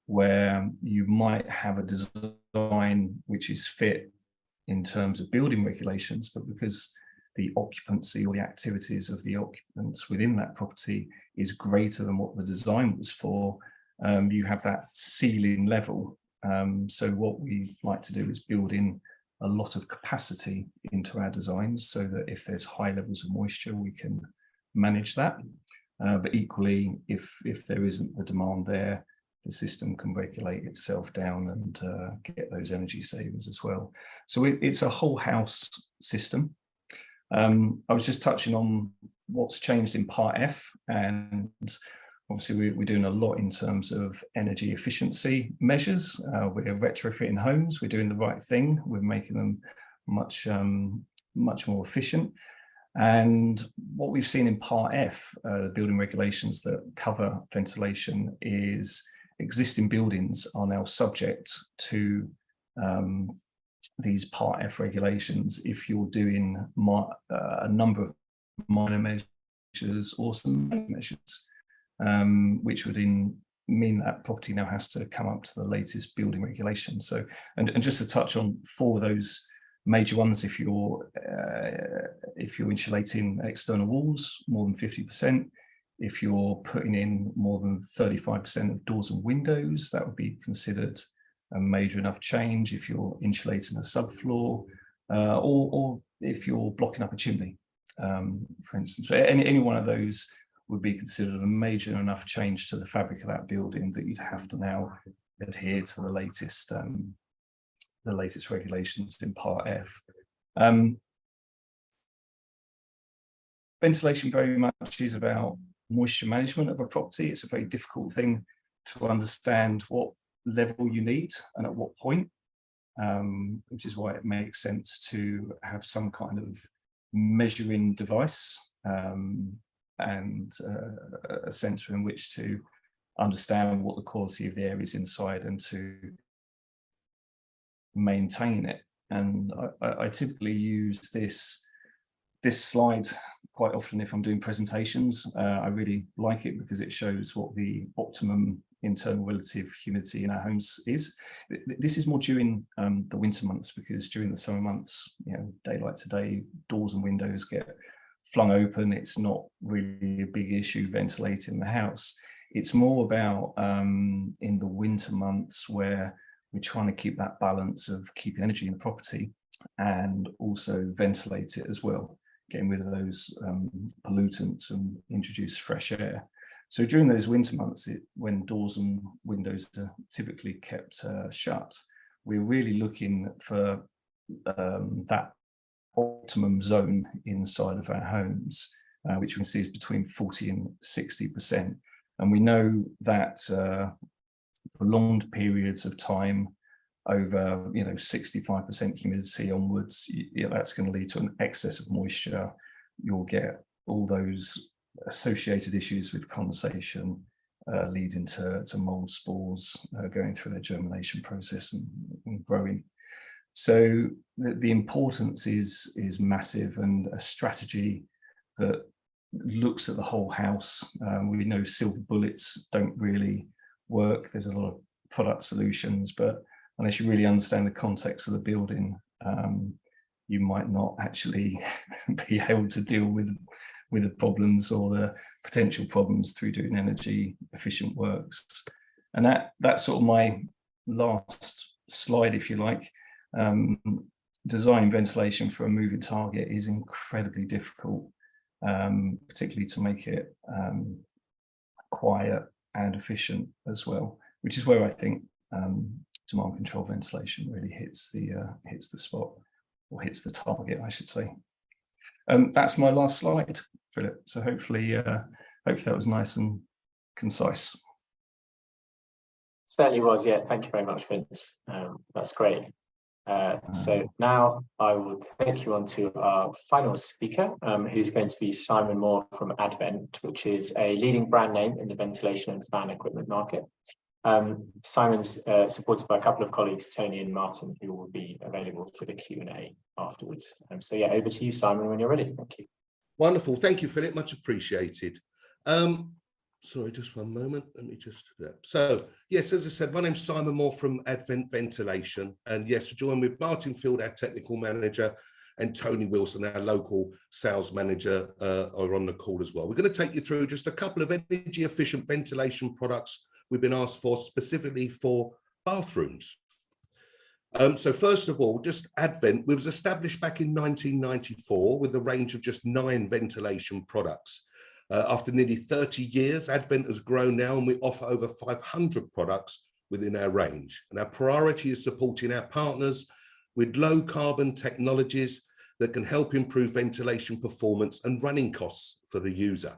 where you might have a design which is fit in terms of building regulations, but because the occupancy or the activities of the occupants within that property is greater than what the design was for, you have that ceiling level. So what we like to do is build in a lot of capacity into our designs so that if there's high levels of moisture, we can manage that. But equally, if there isn't the demand there, the system can regulate itself down and get those energy savings as well. So it's a whole house system. I was just touching on what's changed in Part F, and obviously we're doing a lot in terms of energy efficiency measures. We're retrofitting homes, we're doing the right thing, we're making them much more efficient. And what we've seen in Part F, the building regulations that cover ventilation, is existing buildings are now subject to these Part F regulations if you're doing a number of minor measures or some major measures, which would mean that property now has to come up to the latest building regulations. So, and just to touch on 4 of those major ones, if you're insulating external walls more than 50%, if you're putting in more than 35% of doors and windows, that would be considered a major enough change. If you're insulating a subfloor, or if you're blocking up a chimney, for instance, any one of those would be considered a major enough change to the fabric of that building that you'd have to now adhere to the latest regulations in Part F. Ventilation very much is about moisture management of a property. It's a very difficult thing to understand what level you need and at what point, which is why it makes sense to have some kind of measuring device and a sensor in which to understand what the quality of the air is inside and to maintain it. And I typically use this slide quite often if I'm doing presentations. I really like it because it shows what the optimum internal relative humidity in our homes is. This is more during the winter months, because during the summer months, daylight to day, doors and windows get flung open. It's not really a big issue ventilating the house. It's more about in the winter months where we're trying to keep that balance of keeping energy in the property and also ventilate it as well, getting rid of those pollutants and introduce fresh air. So during those winter months, when doors and windows are typically kept shut, we're really looking for that optimum zone inside of our homes, which we can see is between 40 and 60%. And we know that prolonged periods of time over 65% humidity onwards, that's going to lead to an excess of moisture. You'll get all those associated issues with condensation, leading to mold spores going through their germination process and growing. So the importance is massive, and a strategy that looks at the whole house. We know silver bullets don't really work. There's a lot of product solutions, but unless you really understand the context of the building, you might not actually be able to deal with the problems or the potential problems through doing energy efficient works. And that's sort of my last slide, if you like. Designing ventilation for a moving target is incredibly difficult, particularly to make it quiet and efficient as well, which is where I think demand control ventilation really hits the spot, or hits the target, I should say. That's my last slide, Philip. So hopefully that was nice and concise. Certainly was, yeah. Thank you very much, Vince. That's great. So now I will take you on to our final speaker, who's going to be Simon Moore from Advent, which is a leading brand name in the ventilation and fan equipment market. Simon's supported by a couple of colleagues, Tony and Martin, who will be available for the Q&A afterwards. So yeah, over to you, Simon, when you're ready. Thank you. Wonderful. Thank you, Philip. Much appreciated. Sorry, just one moment. Let me just do that. So, yes, as I said, my name's Simon Moore from Advent Ventilation. And yes, we're joined with Martin Field, our technical manager, and Tony Wilson, our local sales manager, are on the call as well. We're going to take you through just a couple of energy efficient ventilation products we've been asked for specifically for bathrooms. So first of all, just Advent, we was established back in 1994 with a range of just 9 ventilation products. After nearly 30 years, Advent has grown now and we offer over 500 products within our range. And our priority is supporting our partners with low carbon technologies that can help improve ventilation performance and running costs for the user.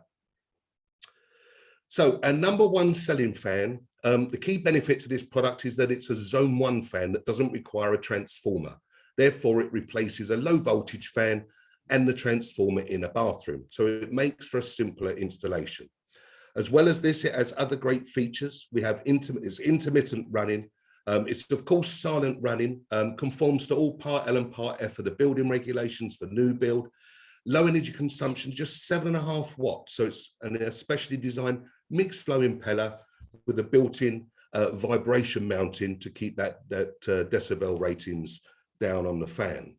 So our number one selling fan, the key benefit to this product is that it's a zone 1 fan that doesn't require a transformer. Therefore, it replaces a low voltage fan and the transformer in a bathroom. So it makes for a simpler installation. As well as this, it has other great features. We have it's intermittent running. It's of course silent running, conforms to all Part L and Part F of the building regulations for new build. Low energy consumption, just 7.5 watts. So it's an especially designed mixed flow impeller with a built-in vibration mounting to keep that decibel ratings down on the fan.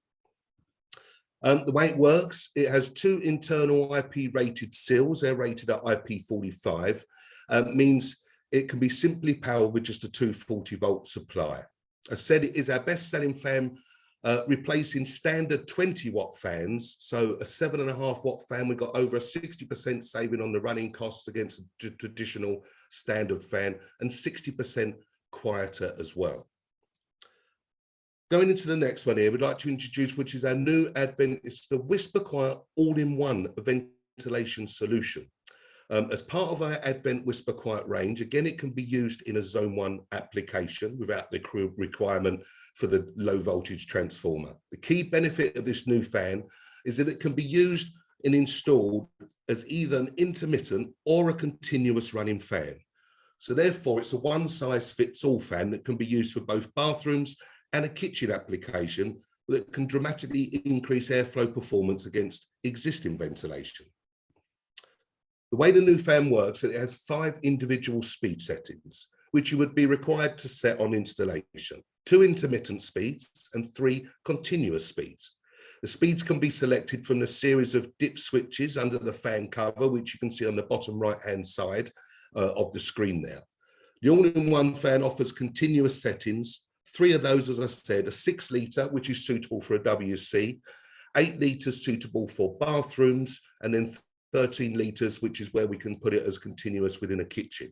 The way it works, it has 2 internal IP rated seals. They're rated at IP45. Means it can be simply powered with just a 240 volt supply. As said, it is our best selling fan, replacing standard 20 watt fans. So a 7.5 watt fan, we got over a 60% saving on the running costs against a traditional standard fan and 60% quieter as well. Going into the next one here, we'd like to introduce, which is our new Advent, it's the Whisper Quiet all-in-one ventilation solution. As part of our Advent Whisper Quiet range, again, it can be used in a zone 1 application without the requirement for the low voltage transformer. The key benefit of this new fan is that it can be used and installed as either an intermittent or a continuous running fan. So therefore, it's a one-size-fits-all fan that can be used for both bathrooms and a kitchen application that can dramatically increase airflow performance against existing ventilation. The way the new fan works, it has 5 individual speed settings, which you would be required to set on installation. 2 intermittent speeds and 3 continuous speeds. The speeds can be selected from the series of dip switches under the fan cover, which you can see on the bottom right-hand side of the screen there. The all-in-one fan offers continuous settings. 3 of those, as I said, a 6 litre, which is suitable for a WC, 8 litres suitable for bathrooms, and then 13 litres, which is where we can put it as continuous within a kitchen.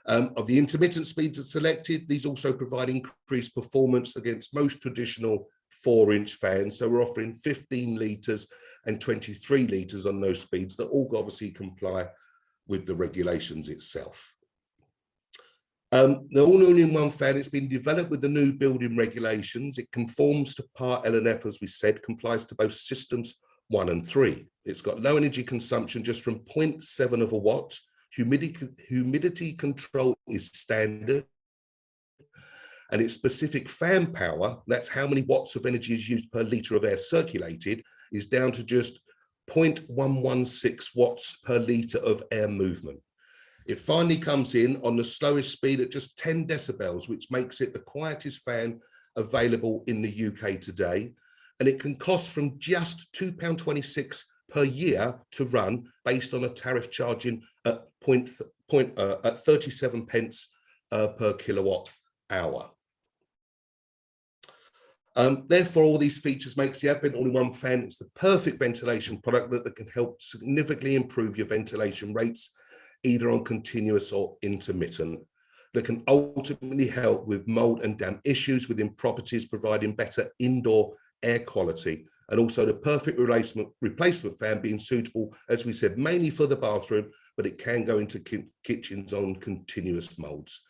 Of the intermittent speeds that selected, these also provide increased performance against most traditional 4-inch fans. So we're offering 15 litres and 23 litres on those speeds that all obviously comply with the regulations itself. The all-in-one fan, it's been developed with the new building regulations. It conforms to Part L and F, as we said, complies to both systems 1 and 3. It's got low energy consumption just from 0.7 of a watt. Humidity control is standard. And its specific fan power, that's how many watts of energy is used per litre of air circulated, is down to just 0.116 watts per litre of air movement. It finally comes in on the slowest speed at just 10 decibels, which makes it the quietest fan available in the UK today. And it can cost from just £2.26 per year to run based on a tariff charging at 37 pence per kilowatt hour. Therefore, all these features makes the Advent all-in-one fan, it's the perfect ventilation product that can help significantly improve your ventilation rates, either on continuous or intermittent, that can ultimately help with mold and damp issues within properties, providing better indoor air quality, and also the perfect replacement fan being suitable, as we said, mainly for the bathroom, but it can go into kitchens on continuous modes.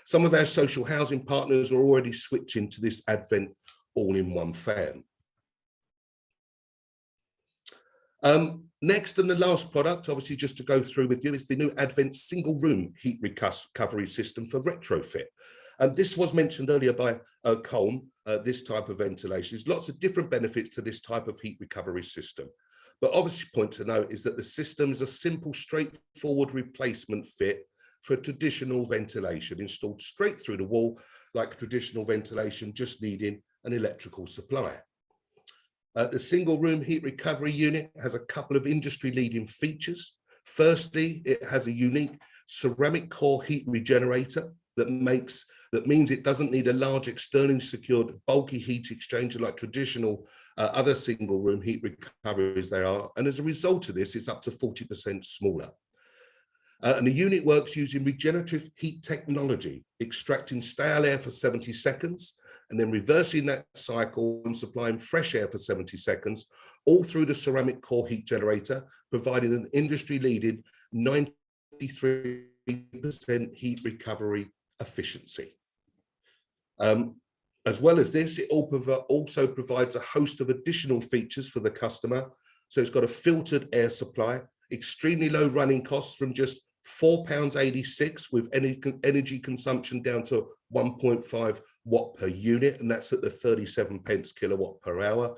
Some of our social housing partners are already switching to this Advent all-in-one fan. Next and the last product, obviously just to go through with you, is the new Advent single room heat recovery system for retrofit. And this was mentioned earlier by Colm, this type of ventilation. There's lots of different benefits to this type of heat recovery system. But obviously point to note is that the system is a simple, straightforward replacement fit for traditional ventilation installed straight through the wall, like traditional ventilation, just needing an electrical supply. The single room heat recovery unit has a couple of industry leading features. Firstly, it has a unique ceramic core heat regenerator that means it doesn't need a large externally secured bulky heat exchanger like traditional other single room heat recoveries there are. And as a result of this, it's up to 40% smaller. And the unit works using regenerative heat technology, extracting stale air for 70 seconds, and then reversing that cycle and supplying fresh air for 70 seconds, all through the ceramic core heat generator, providing an industry-leading 93% heat recovery efficiency. As well as this, it also provides a host of additional features for the customer. So it's got a filtered air supply, extremely low running costs from just £4.86 with energy consumption down to 1.5 watt per unit, and that's at the 37 pence kilowatt per hour.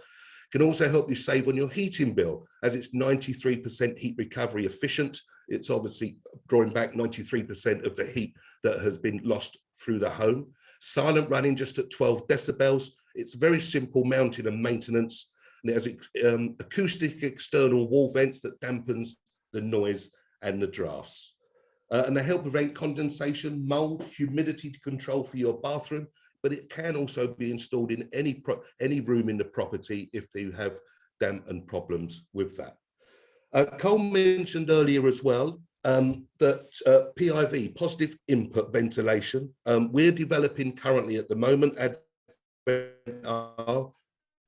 Can also help you save on your heating bill as it's 93% heat recovery efficient. It's obviously drawing back 93% of the heat that has been lost through the home. Silent running just at 12 decibels. It's very simple mounting and maintenance. And it has acoustic external wall vents that dampens the noise and the drafts. And they help prevent condensation, mold, humidity control for your bathroom, but it can also be installed in any room in the property if you have damp and problems with that. Cole mentioned earlier as well that PIV, positive input ventilation, we're developing currently at the moment, and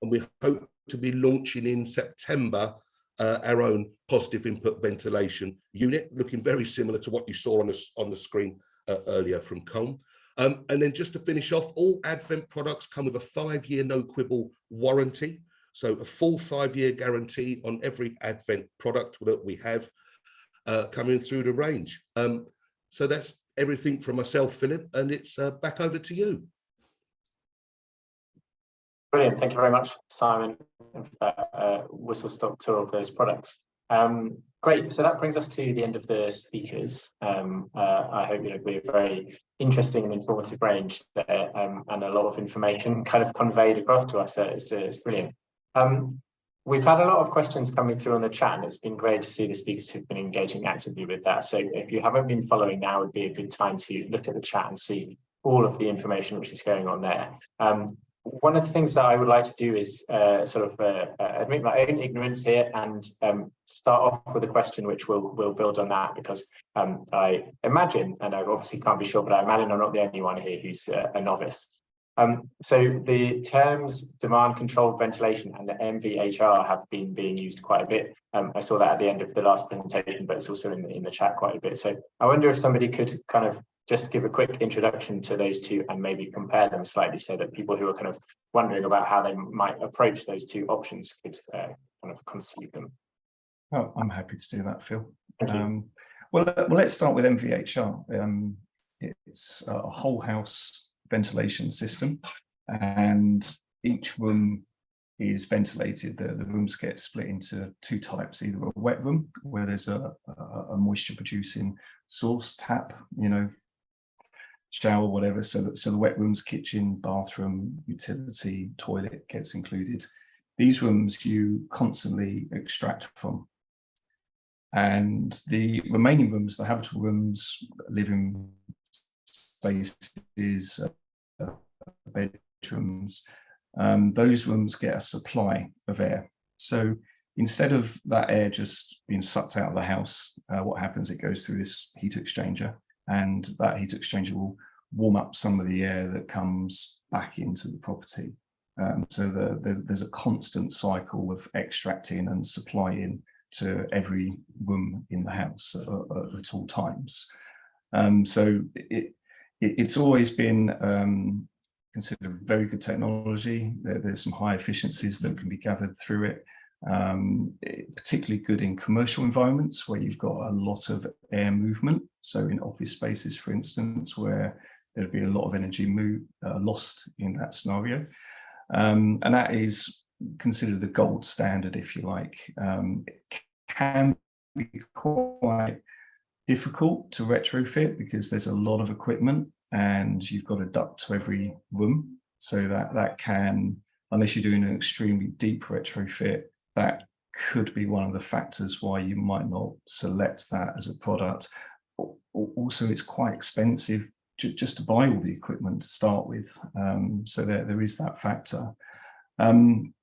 we hope to be launching in September our own positive input ventilation unit, looking very similar to what you saw on the screen earlier from Colm. And then just to finish off, all Advent products come with a 5-year no quibble warranty. So a full 5-year guarantee on every Advent product that we have coming through the range. So that's everything from myself, Philip, and it's back over to you. Brilliant. Thank you very much, Simon, for that whistle-stop tour of those products. Great. So that brings us to the end of the speakers. I hope it'll be a very interesting and informative range there, and a lot of information kind of conveyed across to us. It's brilliant. We've had a lot of questions coming through on the chat, and it's been great to see the speakers who've been engaging actively with that. So if you haven't been following, now would be a good time to look at the chat and see all of the information which is going on there. One of the things that I would like to do is admit my own ignorance here and start off with a question which will build on that, because I imagine, and I obviously can't be sure, but I imagine I'm not the only one here who's a novice. So the terms demand controlled ventilation and the MVHR have been being used quite a bit. I saw that at the end of the last presentation, but it's also in the chat quite a bit. So I wonder if somebody could kind of just give a quick introduction to those two and maybe compare them slightly, so that people who are kind of wondering about how they might approach those two options could kind of conceive them. Oh, I'm happy to do that, Phil. Thank you. Well, let's start with MVHR. It's a whole house ventilation system, and each room is ventilated. The rooms get split into two types: either a wet room where there's a moisture producing source, tap, shower, whatever. So the wet rooms, kitchen, bathroom, utility, toilet gets included. These rooms you constantly extract from. And the remaining rooms, the habitable rooms, living spaces, bedrooms, those rooms get a supply of air. So instead of that air just being sucked out of the house, what happens, it goes through this heat exchanger, and that heat exchanger will warm up some of the air that comes back into the property. So there's a constant cycle of extracting and supplying to every room in the house at all times. So it's always been considered very good technology. There's some high efficiencies that can be gathered through it. Particularly good in commercial environments where you've got a lot of air movement. So in office spaces, for instance, where there'd be a lot of energy lost in that scenario. And that is considered the gold standard, if you like. It can be quite difficult to retrofit because there's a lot of equipment and you've got a duct to every room. So that can, unless you're doing an extremely deep retrofit, that could be one of the factors why you might not select that as a product. Also, it's quite expensive just to buy all the equipment to start with. So there is that factor. And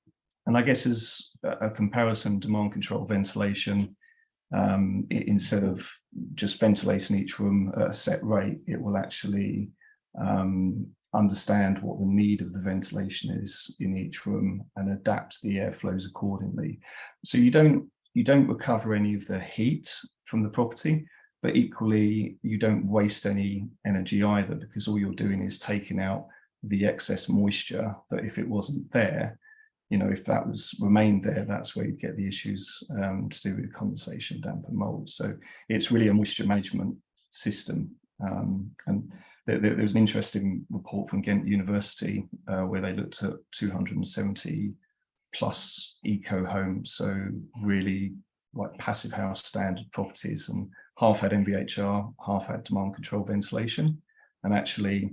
I guess as a comparison, demand control ventilation, instead of just ventilating each room at a set rate, it will actually understand what the need of the ventilation is in each room and adapt the airflows accordingly. So you don't recover any of the heat from the property, but equally you don't waste any energy either, because all you're doing is taking out the excess moisture that if it wasn't there, if that remained there, that's where you get the issues to do with condensation, damp and mold. So it's really a moisture management system. And there was an interesting report from Ghent University where they looked at 270 plus eco homes, so really like passive house standard properties, and half had MVHR, half had demand control ventilation. And actually,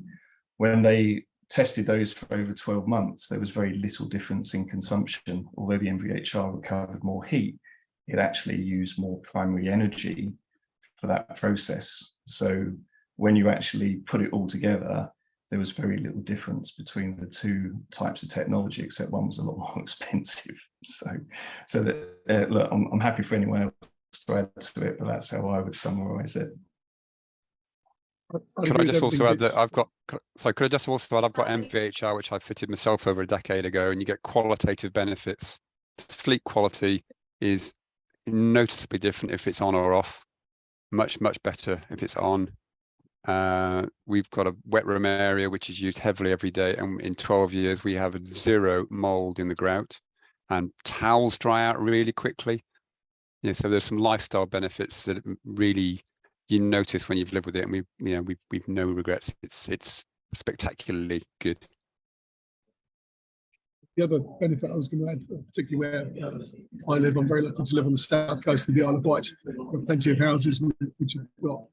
when they tested those for over 12 months, there was very little difference in consumption. Although the MVHR recovered more heat, it actually used more primary energy for that process. So when you actually put it all together, there was very little difference between the two types of technology, except one was a lot more expensive. So that look, I'm happy for anyone else to add to it, but that's how I would summarize it. Could I just also add that I've got MVHR, which I fitted myself over a decade ago, and you get qualitative benefits. Sleep quality is noticeably different if it's on or off, much better if it's on. We've got a wet room area which is used heavily every day, and in 12 years we have 0 mold in the grout, and towels dry out really quickly. So there's some lifestyle benefits that really you notice when you've lived with it, and we've no regrets. It's spectacularly good. The other benefit I was going to add, particularly where I live, I'm very lucky to live on the south coast of the Isle of Wight. There are plenty of houses which have got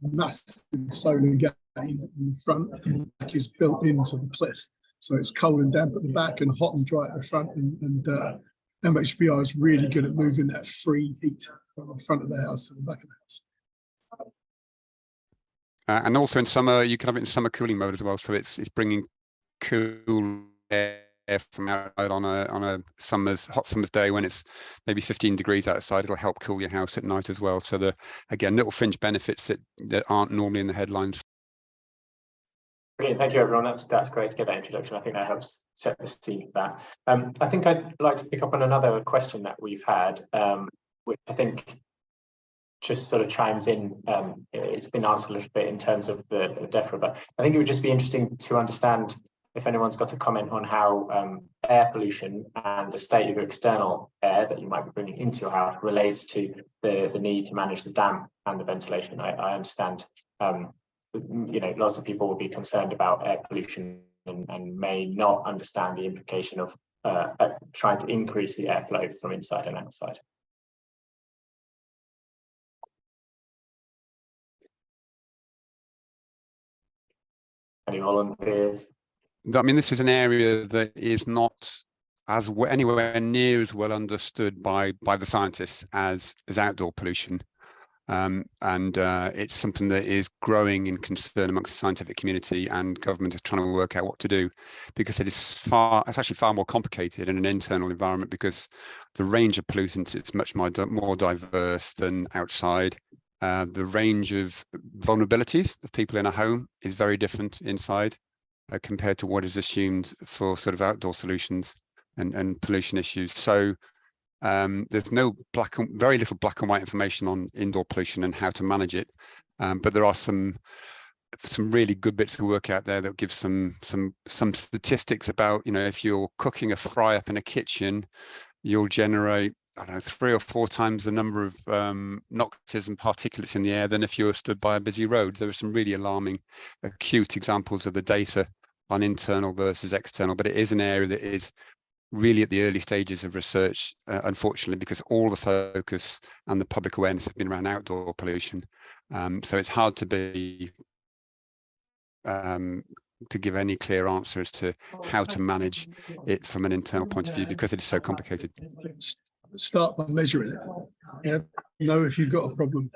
massive solar gain in the front, and the back is built into the cliff. So it's cold and damp at the back and hot and dry at the front. And MHVR is really good at moving that free heat from the front of the house to the back of the house. And also in summer, you can have it in summer cooling mode as well. So it's bringing cool air from outside on a hot summer's day when it's maybe 15 degrees outside. It'll help cool your house at night as well. So again, little fringe benefits that aren't normally in the headlines. Brilliant, thank you everyone. That's great to get that introduction. I think that helps set the scene for that. I think I'd like to pick up on another question that we've had, which I think just sort of chimes in. It's been answered a little bit in terms of the DEFRA, but I think it would just be interesting to understand if anyone's got a comment on how air pollution and the state of your external air that you might be bringing into your house relates to the need to manage the damp and the ventilation. I understand, lots of people will be concerned about air pollution and may not understand the implication of trying to increase the airflow from inside and outside. Any volunteers? I mean, this is an area that is not anywhere near as well understood by the scientists as outdoor pollution. It's something that is growing in concern amongst the scientific community, and government is trying to work out what to do, because it's actually far more complicated in an internal environment, because the range of pollutants is much more diverse than outside. The range of vulnerabilities of people in a home is very different inside compared to what is assumed for sort of outdoor solutions and pollution issues. So There's no very little black and white information on indoor pollution and how to manage it, but there are some really good bits of work out there that give some statistics about, you know, if you're cooking a fry up in a kitchen, you'll generate, I don't know, 3 or 4 times the number of noxious and particulates in the air than if you were stood by a busy road. There are some really alarming, acute examples of the data on internal versus external, but it is an area that is really at the early stages of research, unfortunately, because all the focus and the public awareness has been around outdoor pollution. So it's hard to be to give any clear answer as to how to manage it from an internal point of view, because it is so complicated. Start by measuring it. Yeah, know if you've got a problem.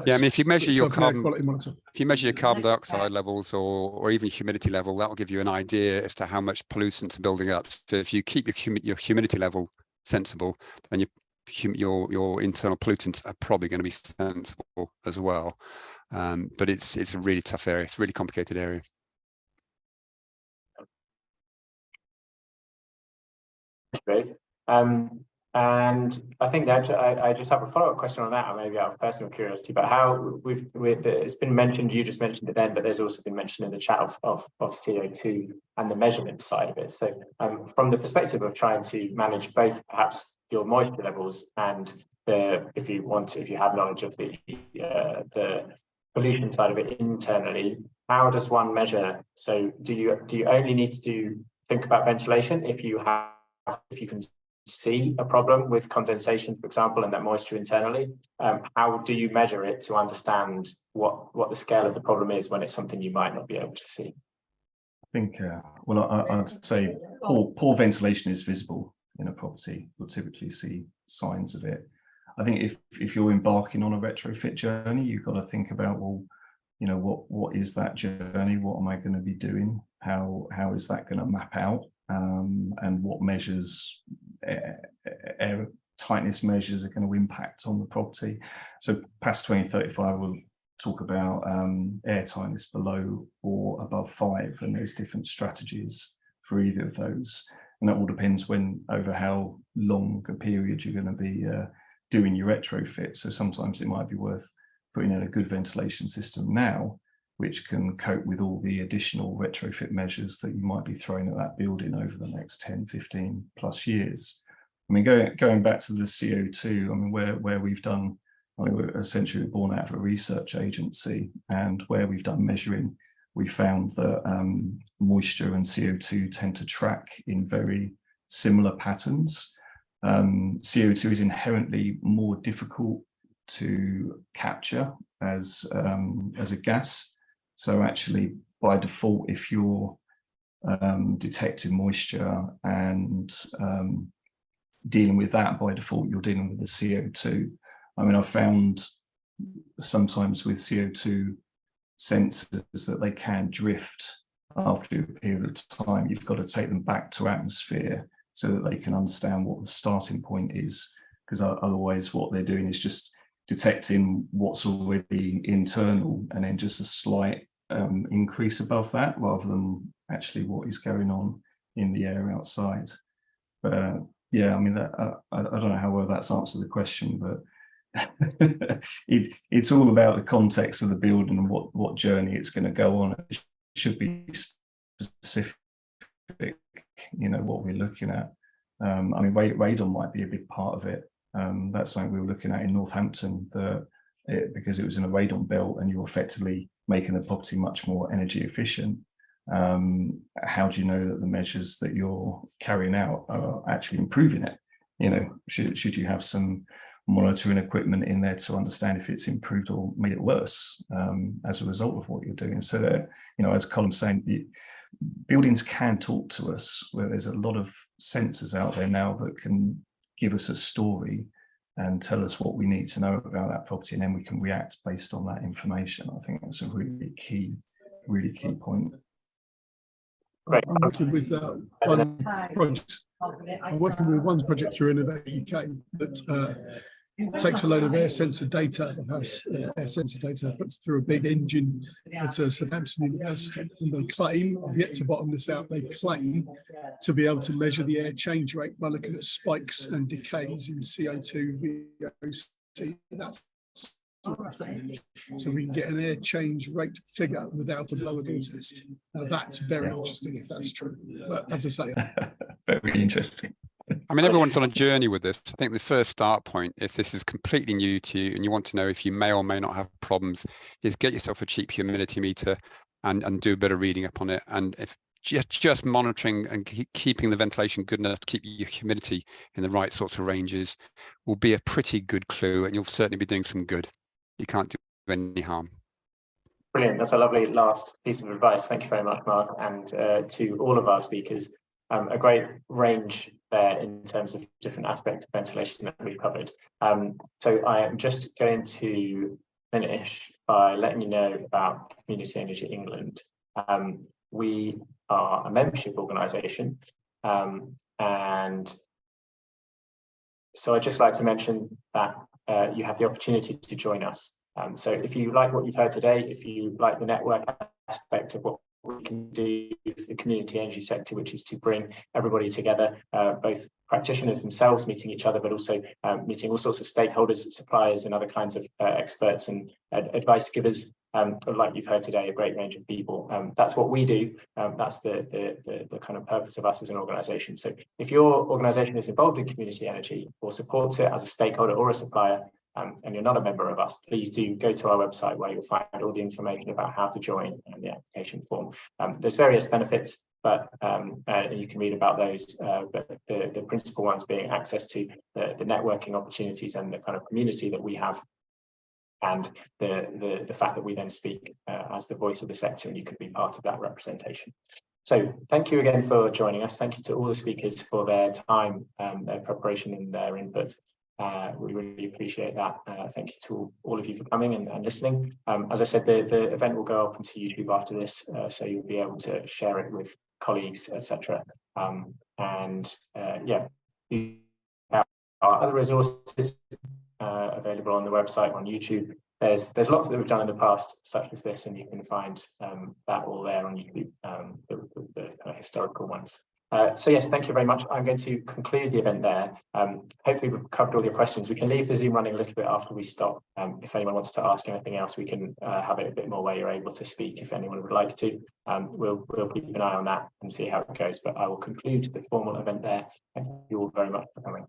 Yeah, I mean, if you measure your carbon, monitor. if you measure your carbon dioxide levels or even humidity level, that will give you an idea as to how much pollutants are building up. So if you keep your humidity level sensible, then your internal pollutants are probably going to be sensible as well. But it's a really tough area. It's a really complicated area. Great. And I think that I just have a follow-up question on that, or maybe out of personal curiosity, but how it's been mentioned, you just mentioned it then, but there's also been mentioned in the chat of CO2 and the measurement side of it. So from the perspective of trying to manage both perhaps your moisture levels and if you have knowledge of the pollution side of it internally, how does one measure? So do you only need to think about ventilation if you can see a problem with condensation, for example, and that moisture internally? How do you measure it to understand what the scale of the problem is when it's something you might not be able to see? I think, well, I'd say poor ventilation is visible in a property. You'll typically see signs of it. I think if you're embarking on a retrofit journey, you've got to think about, well, you know, what is that journey? What am I going to be doing? How is that going to map out? And what measures, air tightness measures, are going to impact on the property. So past 2035, we'll talk about air tightness below or above 5, and there's different strategies for either of those. And that all depends over how long a period you're going to be doing your retrofit. So sometimes it might be worth putting in a good ventilation system now, which can cope with all the additional retrofit measures that you might be throwing at that building over the next 10, 15 plus years. I mean, going back to the CO2, I mean, where we've done, I mean, we're essentially born out of a research agency, and where we've done measuring, we found that moisture and CO2 tend to track in very similar patterns. CO2 is inherently more difficult to capture as a gas. So actually, by default, if you're detecting moisture and dealing with that, by default, you're dealing with the CO2. I mean, I've found sometimes with CO2 sensors that they can drift after a period of time. You've got to take them back to atmosphere so that they can understand what the starting point is, because otherwise what they're doing is just detecting what's already internal and then just a slight increase above that, rather than actually what is going on in the air outside. But yeah, I mean, I don't know how well that's answered the question, but it's all about the context of the building and what journey it's going to go on. It should be specific, you know, what we're looking at. I mean, radon might be a big part of it. That's something we were looking at in Northampton, because it was in a radon belt and you're effectively making the property much more energy efficient. How do you know that the measures that you're carrying out are actually improving it? You know, should you have some monitoring equipment in there to understand if it's improved or made it worse as a result of what you're doing? So that, you know, as Colin's saying, buildings can talk to us, where there's a lot of sensors out there now that can give us a story and tell us what we need to know about that property, and then we can react based on that information. I think that's a really key point. Great. I'm working with one project. I'm working with one project through Innovate UK that takes a load of air sensor data, air sensor data, puts through a big engine at Southampton University, and they claim, I've yet to bottom this out, they claim to be able to measure the air change rate by looking at spikes and decays in CO2, VOC, that's sort of thing. So we can get an air change rate figure without a blower door test. Now that's very interesting if that's true. But as I say, very interesting. I mean, everyone's on a journey with this. I think the first start point, if this is completely new to you and you want to know if you may or may not have problems, is get yourself a cheap humidity meter and do a bit of reading up on it. And if just monitoring and keeping the ventilation good enough to keep your humidity in the right sorts of ranges will be a pretty good clue, and you'll certainly be doing some good. You can't do any harm. Brilliant. That's a lovely last piece of advice. Thank you very much, Mark, and to all of our speakers. A great range there in terms of different aspects of ventilation that we've covered. So I am just going to finish by letting you know about Community Energy England. We are a membership organisation, and so I'd just like to mention that you have the opportunity to join us. So if you like what you've heard today, if you like the network aspect of what we can do for the community energy sector, which is to bring everybody together, both practitioners themselves meeting each other, but also meeting all sorts of stakeholders, suppliers and other kinds of experts and advice givers, like you've heard today, a great range of people. That's what we do. That's the kind of purpose of us as an organisation. So if your organisation is involved in community energy or supports it as a stakeholder or a supplier, and you're not a member of us, please do go to our website where you'll find all the information about how to join and the application form. There's various benefits, but you can read about those, but the principal ones being access to the networking opportunities and the kind of community that we have, and the fact that we then speak as the voice of the sector, and you could be part of that representation. So thank you again for joining us. Thank you to all the speakers for their time, their preparation and their input. We really appreciate that. Thank you to all of you for coming and listening. As I said, the event will go up onto YouTube after this, so you'll be able to share it with colleagues, etc. Yeah, our other resources available on the website, on YouTube. There's lots that we've done in the past, such as this, and you can find that all there on YouTube, the kind of historical ones. So yes, thank you very much. I'm going to conclude the event there. Hopefully we've covered all your questions. We can leave the Zoom running a little bit after we stop. If anyone wants to ask anything else, we can have it a bit more where you're able to speak if anyone would like to. We'll keep an eye on that and see how it goes. But I will conclude the formal event there. Thank you all very much for coming.